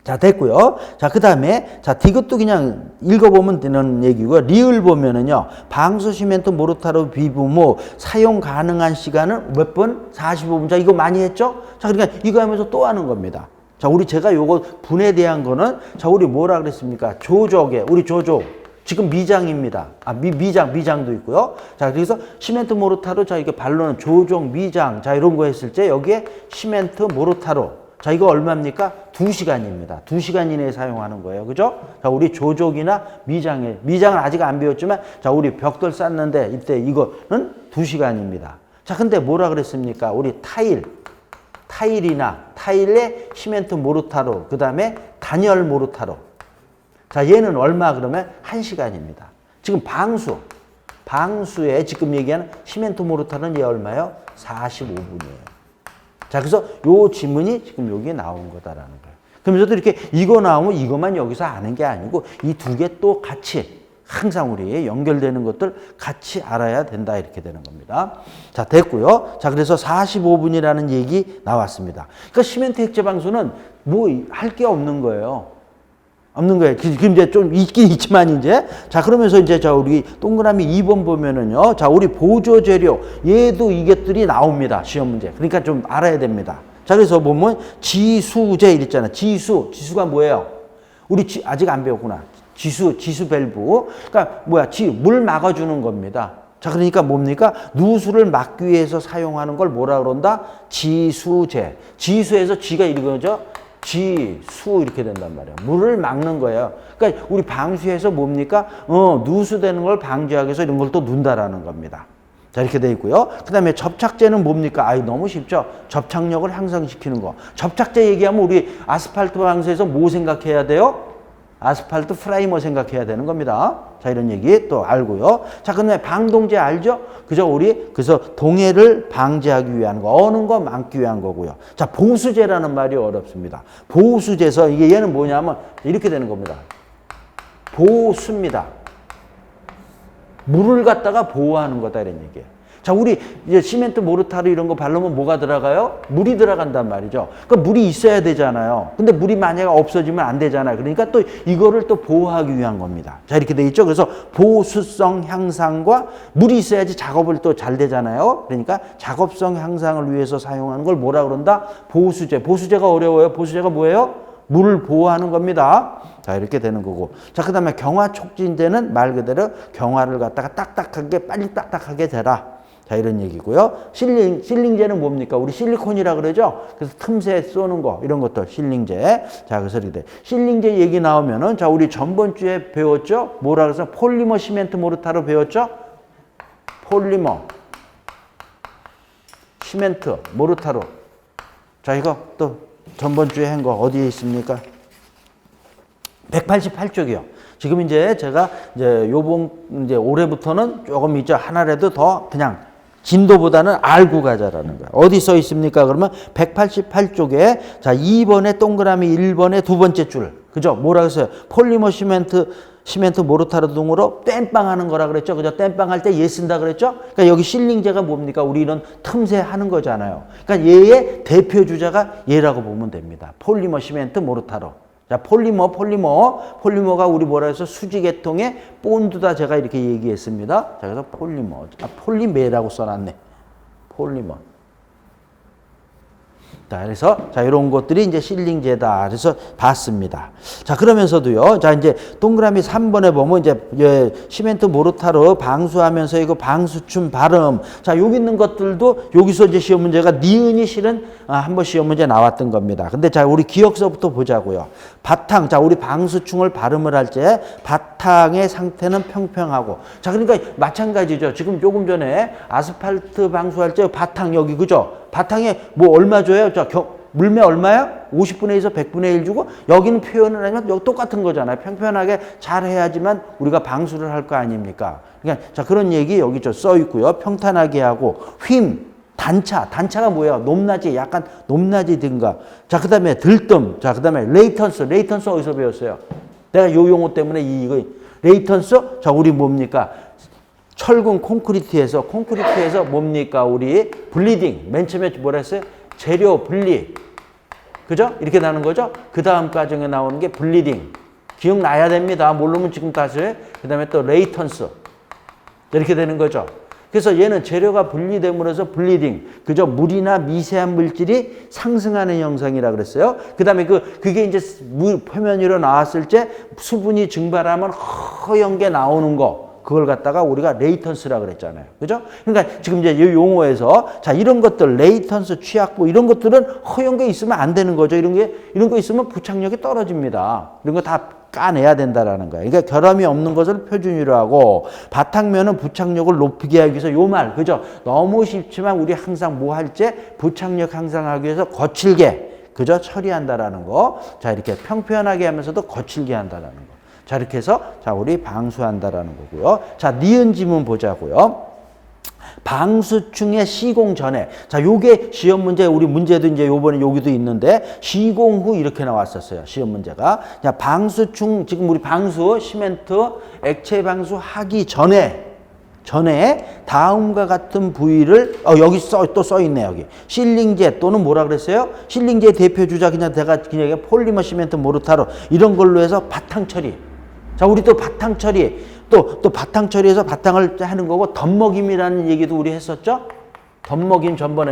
자, 됐고요. 자, 그 다음에, 자, 이것도 그냥 읽어보면 되는 얘기고요. 리을 보면은요, 방수 시멘트 모르타르 비빔 후 사용 가능한 시간은 몇 분? 45분. 자, 이거 많이 했죠? 자, 그러니까 이거 하면서 또 하는 겁니다. 자, 제가 요거 분에 대한 거는, 자, 우리 뭐라 그랬습니까? 조족에, 우리 조족. 지금 미장입니다. 미장도 있고요. 자, 그래서 시멘트 모르타르, 자, 이게 반론은 조족, 미장, 자, 이런 거 했을 때 여기에 시멘트 모르타르. 자, 이거 얼마입니까? 2시간입니다. 2시간 이내에 사용하는 거예요. 그죠? 자, 우리 조족이나 미장은 아직 안 배웠지만, 자, 우리 벽돌 쌓는데 이때 이거는 2시간입니다. 자, 근데 뭐라 그랬습니까? 우리 타일에 시멘트 모르타르, 그 다음에 단열 모르타르. 자, 얘는 얼마 그러면 1시간입니다. 지금 방수에 지금 얘기하는 시멘트 모르타르는 얘 얼마요? 45분이에요. 자, 그래서 요 지문이 지금 여기에 나온 거다라는 거예요. 그러면서도 이렇게 이거 나오면 이것만 여기서 아는 게 아니고 이 두 개 또 같이 항상 우리 연결되는 것들 같이 알아야 된다 이렇게 되는 겁니다. 자, 됐고요. 자, 그래서 45분이라는 얘기 나왔습니다. 그러니까 시멘트 액체 방수는 뭐 할 게 없는 거예요. 지금 이제 좀 있긴 있지만 이제. 자, 그러면서 이제 우리 동그라미 2번 보면은요. 자, 우리 보조 재료. 얘도 이것들이 나옵니다. 시험 문제. 그러니까 좀 알아야 됩니다. 자, 그래서 보면 지수제 이랬잖아. 지수가 뭐예요? 우리 아직 안 배웠구나. 지수 밸브. 그러니까 물 막아주는 겁니다. 자, 그러니까 뭡니까? 누수를 막기 위해서 사용하는 걸 뭐라 그런다? 지수제. 지수에서 지가 이거죠? 지, 수 이렇게 된단 말이에요. 물을 막는 거예요. 그러니까 우리 방수에서 뭡니까? 누수되는 걸 방지하기 위해서 이런 걸 또 넣는다라는 겁니다. 자, 이렇게 돼 있고요. 그 다음에 접착제는 뭡니까? 아이, 너무 쉽죠? 접착력을 향상시키는 거. 접착제 얘기하면 우리 아스팔트 방수에서 뭐 생각해야 돼요? 아스팔트 프라이머 생각해야 되는 겁니다. 자, 이런 얘기 또 알고요. 자, 그 다음에 방동제 알죠? 그죠? 우리, 그래서 동해를 방지하기 위한 거, 어는 거 막기 위한 거고요. 자, 보수제라는 말이 어렵습니다. 보수제에서 이게 얘는 뭐냐면 이렇게 되는 겁니다. 보수입니다. 물을 갖다가 보호하는 거다 이런 얘기예요. 자, 우리 이제 시멘트, 모르타르 이런 거 바르면 뭐가 들어가요? 물이 들어간단 말이죠. 그러니까 물이 있어야 되잖아요. 근데 물이 만약에 없어지면 안 되잖아요. 그러니까 또 이거를 또 보호하기 위한 겁니다. 자, 이렇게 돼 있죠. 그래서 보수성 향상과 물이 있어야지 작업을 또 잘 되잖아요. 그러니까 작업성 향상을 위해서 사용하는 걸 뭐라 그런다? 보수제. 보수제가 어려워요. 보수제가 뭐예요? 물을 보호하는 겁니다. 자, 이렇게 되는 거고. 자, 그 다음에 경화 촉진제는 말 그대로 경화를 갖다가 딱딱하게, 빨리 딱딱하게 되라. 자, 이런 얘기고요. 실링제는 뭡니까? 우리 실리콘이라 그러죠? 그래서 틈새 쏘는 거, 이런 것들, 실링제. 자, 그래서 이렇게 돼. 실링제 얘기 나오면은, 자, 우리 전번 주에 배웠죠? 뭐라 그래서? 폴리머 시멘트 모르타르 배웠죠? 폴리머, 시멘트, 모르타르. 자, 이거 또 전번 주에 한 거 어디에 있습니까? 188쪽이요. 지금 이제 제가 이제 이제 올해부터는 조금 이제 하나라도 더 그냥 진도보다는 알고 가자라는 거예요. 어디 써 있습니까? 그러면 188쪽에 자, 2번에 동그라미 1번에 두 번째 줄. 그죠? 뭐라 그랬어요? 폴리머 시멘트 모르타르 등으로 땜빵 하는 거라 그랬죠. 그죠? 땜빵 할 때 얘 쓴다 그랬죠? 그러니까 여기 실링제가 뭡니까? 우리 이런 틈새 하는 거잖아요. 그러니까 얘의 대표 주자가 얘라고 보면 됩니다. 폴리머 시멘트 모르타르. 자, 폴리머가 우리 뭐라 해서 수지계통의 본드다 제가 이렇게 얘기했습니다. 자, 그래서 폴리머. 폴리메라고 써놨네. 폴리머. 자, 그래서, 자, 이런 것들이 이제 실링제다. 그래서 봤습니다. 자, 그러면서도요. 자, 이제 동그라미 3번에 보면 이제 시멘트 모르타르 방수하면서 이거 방수춤 발음. 자, 여기 있는 것들도 여기서 이제 시험 문제가 니은이 실은 한번 시험 문제 나왔던 겁니다. 근데 자, 우리 기억서부터 보자고요. 바탕. 자, 우리 방수충을 발음을 할 때 바탕의 상태는 평평하고. 자, 그러니까 마찬가지죠. 지금 조금 전에 아스팔트 방수할 때 바탕 여기 그죠? 바탕에 뭐 얼마 줘요? 자, 물매 얼마야? 50분의 1에서 100분의 1 주고 여기는 표현을 하면 여기 똑같은 거잖아요. 평평하게 잘 해야지만 우리가 방수를 할 거 아닙니까? 그러니까 자, 그런 얘기 여기 써 있고요. 평탄하게 하고 휨, 단차가 뭐야? 높낮이, 약간 높낮이든가. 자, 그 다음에 들뜸. 자, 그 다음에 레이턴스 어디서 배웠어요? 내가 요 용어 때문에 이거 레이턴스? 자, 우리 뭡니까? 철근 콘크리트에서 뭡니까? 우리 블리딩. 맨 처음에 뭐라 했어요? 재료 분리. 그죠? 이렇게 나는 거죠? 그 다음 과정에 나오는 게 블리딩. 기억나야 됩니다. 모르면 지금 다시. 그 다음에 또 레이턴스. 이렇게 되는 거죠. 그래서 얘는 재료가 분리됨으로써 블리딩. 그죠? 물이나 미세한 물질이 상승하는 현상이라 그랬어요. 그 다음에 그게 이제 물 표면 위로 나왔을 때 수분이 증발하면 허연 게 나오는 거. 그걸 갖다가 우리가 레이턴스라 그랬잖아요. 그죠? 그러니까 지금 이제 이 용어에서 자, 이런 것들 레이턴스, 취약부 이런 것들은 허연 게 있으면 안 되는 거죠. 이런 거 있으면 부착력이 떨어집니다. 이런 거 다 까내야 된다라는 거예요. 그러니까 결함이 없는 것을 표준으로 하고 바탕면은 부착력을 높이게 하기 위해서 요 말. 그죠? 너무 쉽지만 우리 항상 뭐 할 때 부착력 향상하기 위해서 거칠게 그죠? 처리한다라는 거. 자, 이렇게 평평하게 하면서도 거칠게 한다라는 거. 자, 이렇게 해서 자, 우리 방수한다라는 거고요. 자, 니은 지문 보자고요. 방수충의 시공 전에. 자, 요게 시험 문제, 우리 문제도 이제 요번에 여기도 있는데 시공 후 이렇게 나왔었어요. 시험 문제가. 자, 방수충 지금 우리 방수 시멘트 액체 방수 하기 전에 다음과 같은 부위를 여기 또 써 있네. 여기 실링제 또는 뭐라 그랬어요? 실링제 대표 주자 그냥 그냥 폴리머 시멘트 모르타르 이런 걸로 해서 바탕 처리. 자, 우리 또 바탕 처리, 또 바탕 처리해서 바탕을 하는 거고, 덧먹임이라는 얘기도 우리 했었죠? 덧먹임 전번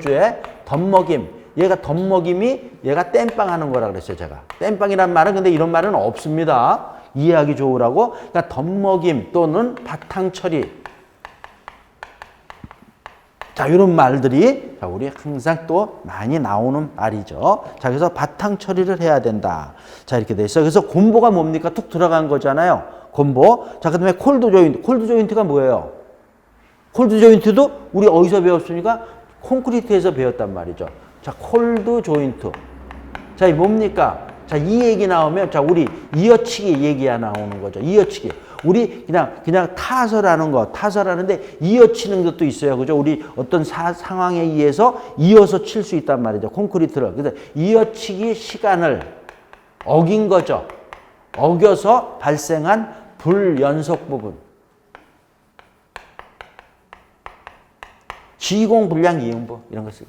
주에 덧먹임. 얘가 땜빵 하는 거라 그랬어요, 제가. 땜빵이란 말은 근데 이런 말은 없습니다. 이해하기 좋으라고. 그러니까 덧먹임 또는 바탕 처리. 자, 이런 말들이 자, 우리 항상 또 많이 나오는 말이죠. 자, 그래서 바탕 처리를 해야 된다. 자, 이렇게 돼 있어요. 그래서 곰보가 뭡니까? 툭 들어간 거잖아요. 곰보. 자, 그 다음에 콜드 조인트. 콜드 조인트가 뭐예요? 콜드 조인트도 우리 어디서 배웠습니까? 콘크리트에서 배웠단 말이죠. 자, 콜드 조인트. 자, 이 뭡니까? 자, 이 얘기 나오면, 자, 우리 이어치기 얘기가 나오는 거죠. 이어치기. 우리 그냥 타설하는 거, 타설하는데 이어치는 것도 있어요. 그죠? 우리 어떤 상황에 의해서 이어서 칠 수 있단 말이죠. 콘크리트를. 그래서 이어치기 시간을 어긴 거죠. 어겨서 발생한 불연속 부분. 시공 불량 이응부 이런 거 쓰고.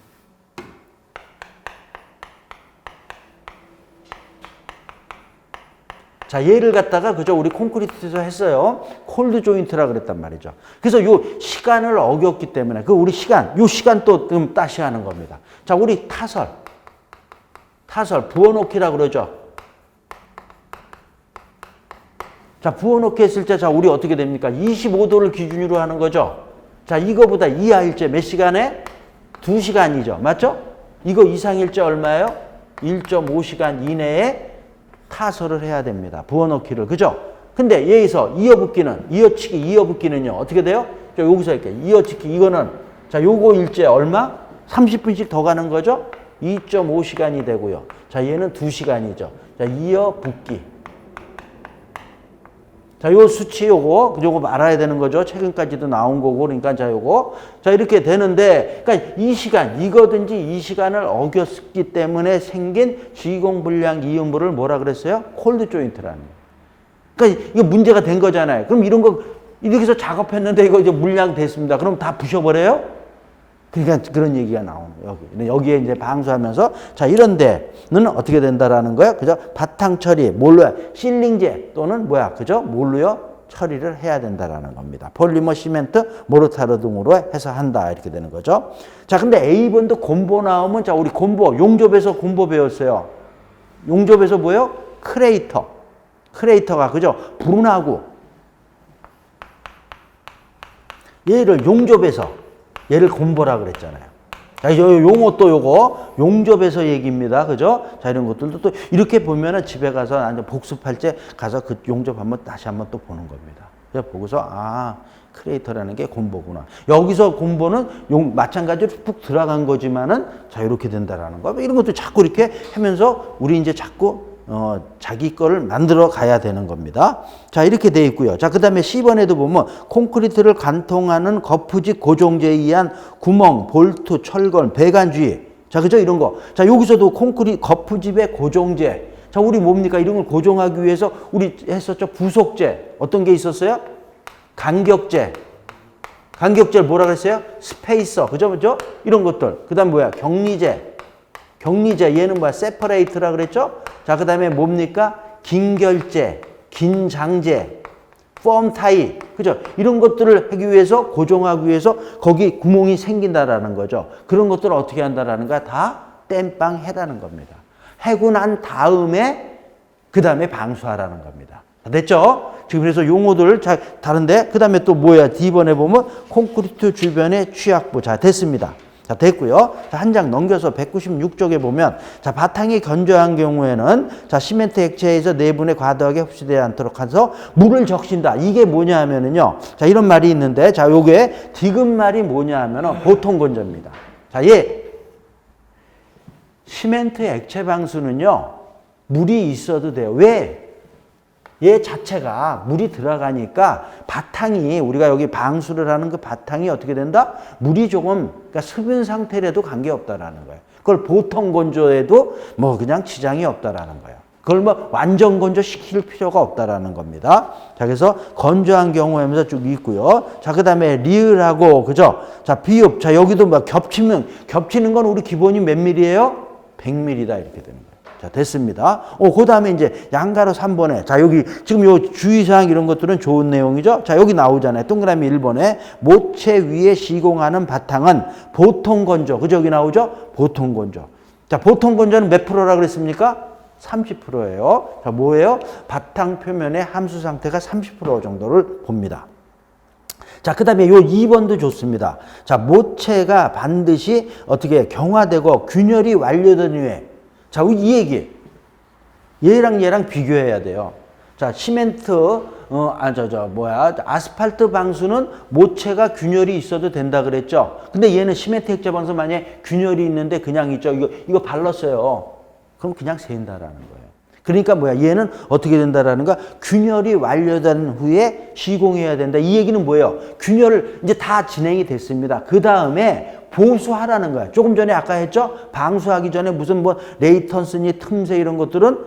자, 얘를 갖다가 그저 우리 콘크리트에서 했어요. 콜드 조인트라 그랬단 말이죠. 그래서 요 시간을 어겼기 때문에 그 우리 시간, 요 시간 또 다시 하는 겁니다. 자, 우리 타설 부어놓기라 그러죠. 자, 부어놓기 했을 때 자, 우리 어떻게 됩니까? 25도를 기준으로 하는 거죠. 자, 이거보다 이하일 때 몇 시간에? 2시간이죠. 맞죠? 이거 이상일 때 얼마예요? 1.5시간 이내에 타설을 해야 됩니다. 부어넣기를. 그죠? 근데 여기서 이어붙기는요, 어떻게 돼요? 자, 여기서 이렇게 이어치기, 이거는, 자, 요거 일제 얼마? 30분씩 더 가는 거죠? 2.5시간이 되고요. 자, 얘는 2시간이죠. 자, 이어붙기. 자, 요 수치 요거 알아야 되는 거죠. 최근까지도 나온 거고, 그러니까 자, 요거. 자, 이렇게 되는데, 그러니까 이 시간, 이거든지 이 시간을 어겼기 때문에 생긴 시공불량 이음부를 뭐라 그랬어요? 콜드 조인트라는 거예요. 그러니까 이거 문제가 된 거잖아요. 그럼 이런 거, 이렇게 해서 작업했는데 이거 이제 물량 됐습니다. 그럼 다 부셔버려요? 그러니까 그런 얘기가 나오는 거예요. 여기에 이제 방수하면서 자, 이런 데는 어떻게 된다라는 거예요. 그죠? 바탕 처리, 뭘로요? 실링제 또는 뭐야? 그죠? 뭘로요? 처리를 해야 된다라는 겁니다. 폴리머, 시멘트, 모르타르 등으로 해서 한다. 이렇게 되는 거죠. 자, 근데 A번도 곰보 나오면 자, 우리 곰보, 용접에서 곰보 배웠어요. 용접에서 뭐예요? 크레이터가 그죠? 분하고 얘를 용접에서 얘를 곰보라 그랬잖아요. 자, 용어 또 요거 용접에서 얘기입니다. 그죠? 자, 이런 것들도 또 이렇게 보면은 집에 가서 복습할 때 가서 그 용접 다시 한번 또 보는 겁니다. 그래서 보고서 아, 크리에이터라는 게 곰보구나. 여기서 곰보는 마찬가지로 푹 들어간 거지만은 자, 이렇게 된다라는 거. 이런 것도 자꾸 이렇게 하면서 우리 이제 자꾸 자기 거를 만들어 가야 되는 겁니다. 자, 이렇게 돼 있고요. 자, 그 다음에 C번에도 보면 콘크리트를 관통하는 거푸집 고정제에 의한 구멍, 볼트, 철건, 배관주의. 자, 그죠? 이런 거. 자, 여기서도 거푸집의 고정제. 자, 우리 뭡니까? 이런 걸 고정하기 위해서 우리 했었죠. 부속제. 어떤 게 있었어요? 간격제. 간격제를 뭐라 그랬어요? 스페이서. 그죠? 그죠? 이런 것들. 그 다음 뭐야? 격리제. 얘는 뭐야? 세퍼레이트라 그랬죠? 자, 그 다음에 뭡니까? 긴결제, 긴장제, 펌 타이. 그죠? 이런 것들을 하기 위해서, 고정하기 위해서 거기 구멍이 생긴다라는 거죠. 그런 것들을 어떻게 한다라는 거야? 다 땜빵 해라는 겁니다. 해고 난 다음에, 그 다음에 방수하라는 겁니다. 됐죠? 지금 그래서 용어들 잘 다른데, 그 다음에 또 뭐야? D번에 보면 콘크리트 주변의 취약부. 자, 됐습니다. 자, 됐고요. 자, 한 장 넘겨서 196쪽에 보면 자, 바탕이 건조한 경우에는 자, 시멘트 액체에서 내분에 과도하게 흡수되지 않도록 해서 물을 적신다. 이게 뭐냐 하면은요. 자, 이런 말이 있는데 자, 요게 디귿 말이 뭐냐 하면은 보통 건조입니다. 자, 시멘트 액체 방수는요. 물이 있어도 돼요. 왜? 얘 자체가 물이 들어가니까 바탕이 우리가 여기 방수를 하는 그 바탕이 어떻게 된다? 물이 조금 그러니까 습은 상태라도 관계없다라는 거예요. 그걸 보통 건조해도 뭐 그냥 지장이 없다라는 거예요. 그걸 뭐 완전 건조시킬 필요가 없다라는 겁니다. 자, 그래서 건조한 경우 하면서 쭉 있고요. 자, 그 다음에 리을하고 그죠? 자, 비읍. 자, 여기도 뭐 겹치는 건 우리 기본이 몇 밀이에요? 100밀이다 이렇게 되는 거예요. 자, 됐습니다. 그 다음에 이제 양가로 3번에. 자, 여기 지금 요 주의사항 이런 것들은 좋은 내용이죠. 자, 여기 나오잖아요. 동그라미 1번에 모체 위에 시공하는 바탕은 보통 건조. 그죠? 여기 나오죠? 보통 건조. 자, 보통 건조는 몇 프로라 그랬습니까? 30%예요. 자, 뭐예요? 바탕 표면의 함수 상태가 30% 정도를 봅니다. 자, 그 다음에 요 2번도 좋습니다. 자, 모체가 반드시 어떻게 경화되고 균열이 완료된 후에. 자, 이 얘기. 얘랑 비교해야 돼요. 자, 시멘트, 아스팔트 방수는 모체가 균열이 있어도 된다 그랬죠? 근데 얘는 시멘트 액체 방수 만약에 균열이 있는데 그냥 있죠? 이거 발랐어요. 그럼 그냥 새인다라는 거예요. 그러니까 얘는 어떻게 된다라는 거? 균열이 완료된 후에 시공해야 된다. 이 얘기는 뭐예요? 균열을 이제 다 진행이 됐습니다. 그 다음에 보수하라는 거야. 조금 전에 아까 했죠? 방수하기 전에 무슨 레이턴스니 틈새 이런 것들은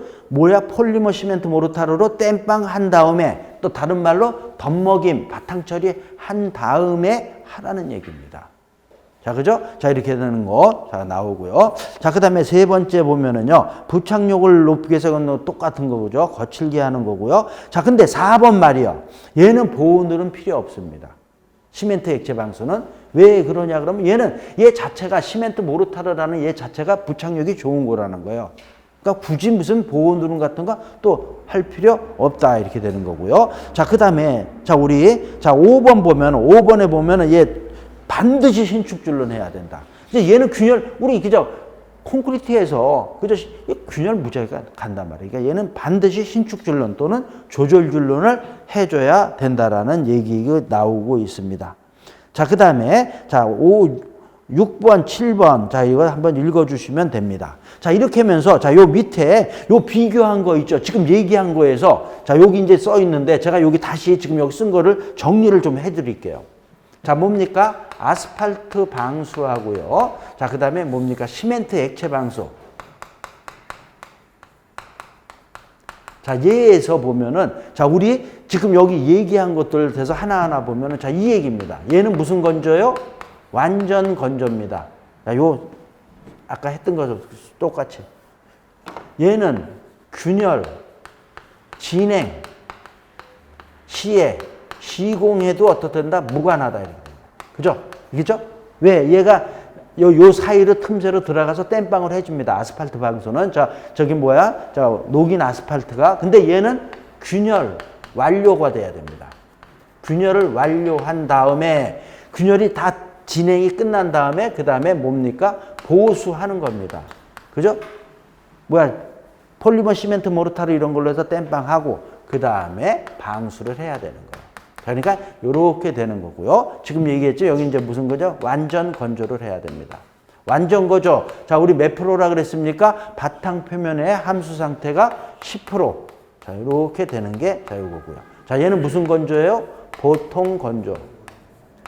폴리머 시멘트 모르타르로 땜빵 한 다음에 또 다른 말로 덧먹임, 바탕 처리한 다음에 하라는 얘기입니다. 자, 그죠? 자, 이렇게 되는 거, 자, 나오고요. 자, 그 다음에 세 번째 보면은요, 부착력을 높이기 위해서 똑같은 거죠. 거칠게 하는 거고요. 자, 근데 4번 말이요. 얘는 보온물은 필요 없습니다. 시멘트 액체 방수는. 왜 그러냐 그러면 얘 자체가 시멘트 모르타르라는 얘 자체가 부착력이 좋은 거라는 거예요. 그러니까 굳이 무슨 보온누름 같은 거 또 할 필요 없다. 이렇게 되는 거고요. 자, 그 다음에, 자, 5번에 보면은 얘 반드시 신축줄론 해야 된다. 이제 얘는 균열, 우리 그저 콘크리트에서 그저 균열 무지하게 간단 말이에요. 그러니까 얘는 반드시 신축줄론 또는 조절줄론을 해줘야 된다라는 얘기가 나오고 있습니다. 자, 그 다음에, 자, 6번, 7번. 자, 이거 한번 읽어주시면 됩니다. 자, 이렇게 하면서, 자, 요 밑에 요 비교한 거 있죠? 지금 얘기한 거에서, 자, 여기 이제 써 있는데, 제가 여기 다시 지금 여기 쓴 거를 정리를 좀 해드릴게요. 자, 뭡니까? 아스팔트 방수하고요. 자, 그 다음에 뭡니까? 시멘트 액체 방수. 자, 얘에서 보면은, 자, 우리 지금 여기 얘기한 것들 돼서 하나하나 보면은, 자, 이 얘기입니다. 얘는 무슨 건조예요? 완전 건조입니다. 자, 아까 했던 거죠. 똑같이. 얘는 균열, 진행, 시해, 시공해도 어떻된다? 무관하다. 이렇게. 그죠? 이겠죠? 왜? 얘가 요 사이로 틈새로 들어가서 땜빵을 해줍니다. 아스팔트 방수는. 자, 저기 자, 녹인 아스팔트가. 근데 얘는 균열 완료가 돼야 됩니다. 균열을 완료한 다음에, 균열이 다 진행이 끝난 다음에, 그 다음에 뭡니까? 보수하는 겁니다. 그죠? 폴리머 시멘트 모르타르 이런 걸로 해서 땜빵하고, 그 다음에 방수를 해야 되는 거예요. 그러니까 이렇게 되는 거고요. 지금 얘기했죠? 여기 이제 무슨 거죠? 완전 건조를 해야 됩니다. 완전 건조. 자, 우리 몇 프로라 그랬습니까? 바탕 표면의 함수 상태가 10%. 자, 이렇게 되는 게 자, 이거고요. 자, 얘는 무슨 건조예요? 보통 건조.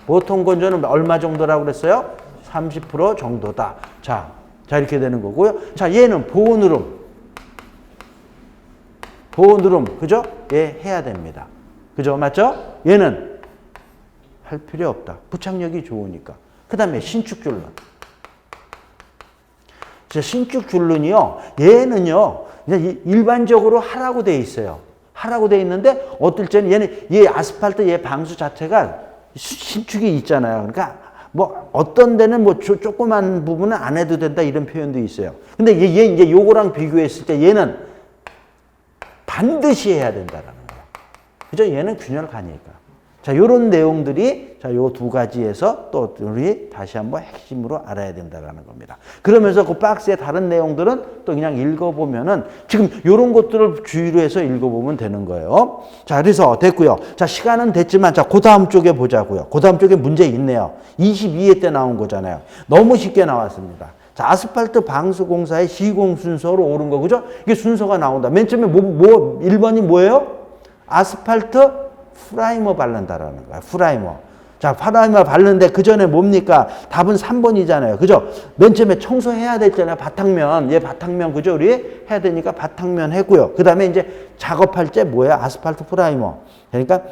보통 건조는 얼마 정도라고 그랬어요? 30% 정도다. 자, 이렇게 되는 거고요. 자, 얘는 보온누름. 그죠? 얘 해야 됩니다. 그죠? 맞죠? 얘는 할 필요 없다. 부착력이 좋으니까. 그 다음에 신축줄론. 신축줄론이요. 얘는요. 일반적으로 하라고 돼 있어요. 하라고 돼 있는데 어떨 때는 얘 아스팔트 얘 방수 자체가 신축이 있잖아요. 그러니까 어떤 데는 조그만 부분은 안 해도 된다 이런 표현도 있어요. 근데 얘 이제 요거랑 비교했을 때 얘는 반드시 해야 된다라는 거예요. 그죠? 얘는 균열 가니까. 자, 요런 내용들이 자, 요 두 가지에서 또 우리 다시 한번 핵심으로 알아야 된다라는 겁니다. 그러면서 그 박스의 다른 내용들은 또 그냥 읽어보면은 지금 요런 것들을 주의로 해서 읽어보면 되는 거예요. 자, 그래서 됐고요. 자, 시간은 됐지만 자, 그 다음 쪽에 보자고요. 그 다음 쪽에 문제 있네요. 22회 때 나온 거잖아요. 너무 쉽게 나왔습니다. 자, 아스팔트 방수공사의 시공 순서로 옳은 거, 그죠? 이게 순서가 나온다. 맨 처음에 1번이 뭐예요? 아스팔트 프라이머 바른다라는 거야. 프라이머. 자, 프라이머 바르는데 그 전에 뭡니까? 답은 3번이잖아요. 그죠? 맨 처음에 청소해야 됐잖아요. 바탕면. 얘 바탕면, 그죠? 우리 해야 되니까 바탕면 했고요. 그 다음에 이제 작업할 때 뭐야? 아스팔트 프라이머. 그러니까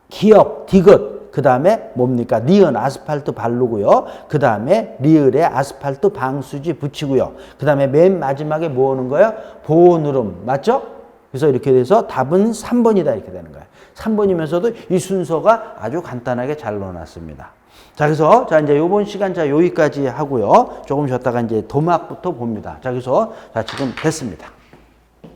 기역, 디귿. 그 다음에 뭡니까? 니은 아스팔트 바르고요. 그 다음에 리을에 아스팔트 방수지 붙이고요. 그 다음에 맨 마지막에 뭐 오는 거예요? 보온누름. 맞죠? 그래서 이렇게 돼서 답은 3번이다 이렇게 되는 거예요. 3번이면서도 이 순서가 아주 간단하게 잘 넣어놨습니다. 자, 그래서 자, 이제 요번 시간 자, 여기까지 하고요. 조금 쉬었다가 이제 도막부터 봅니다. 자, 그래서 자, 지금 됐습니다.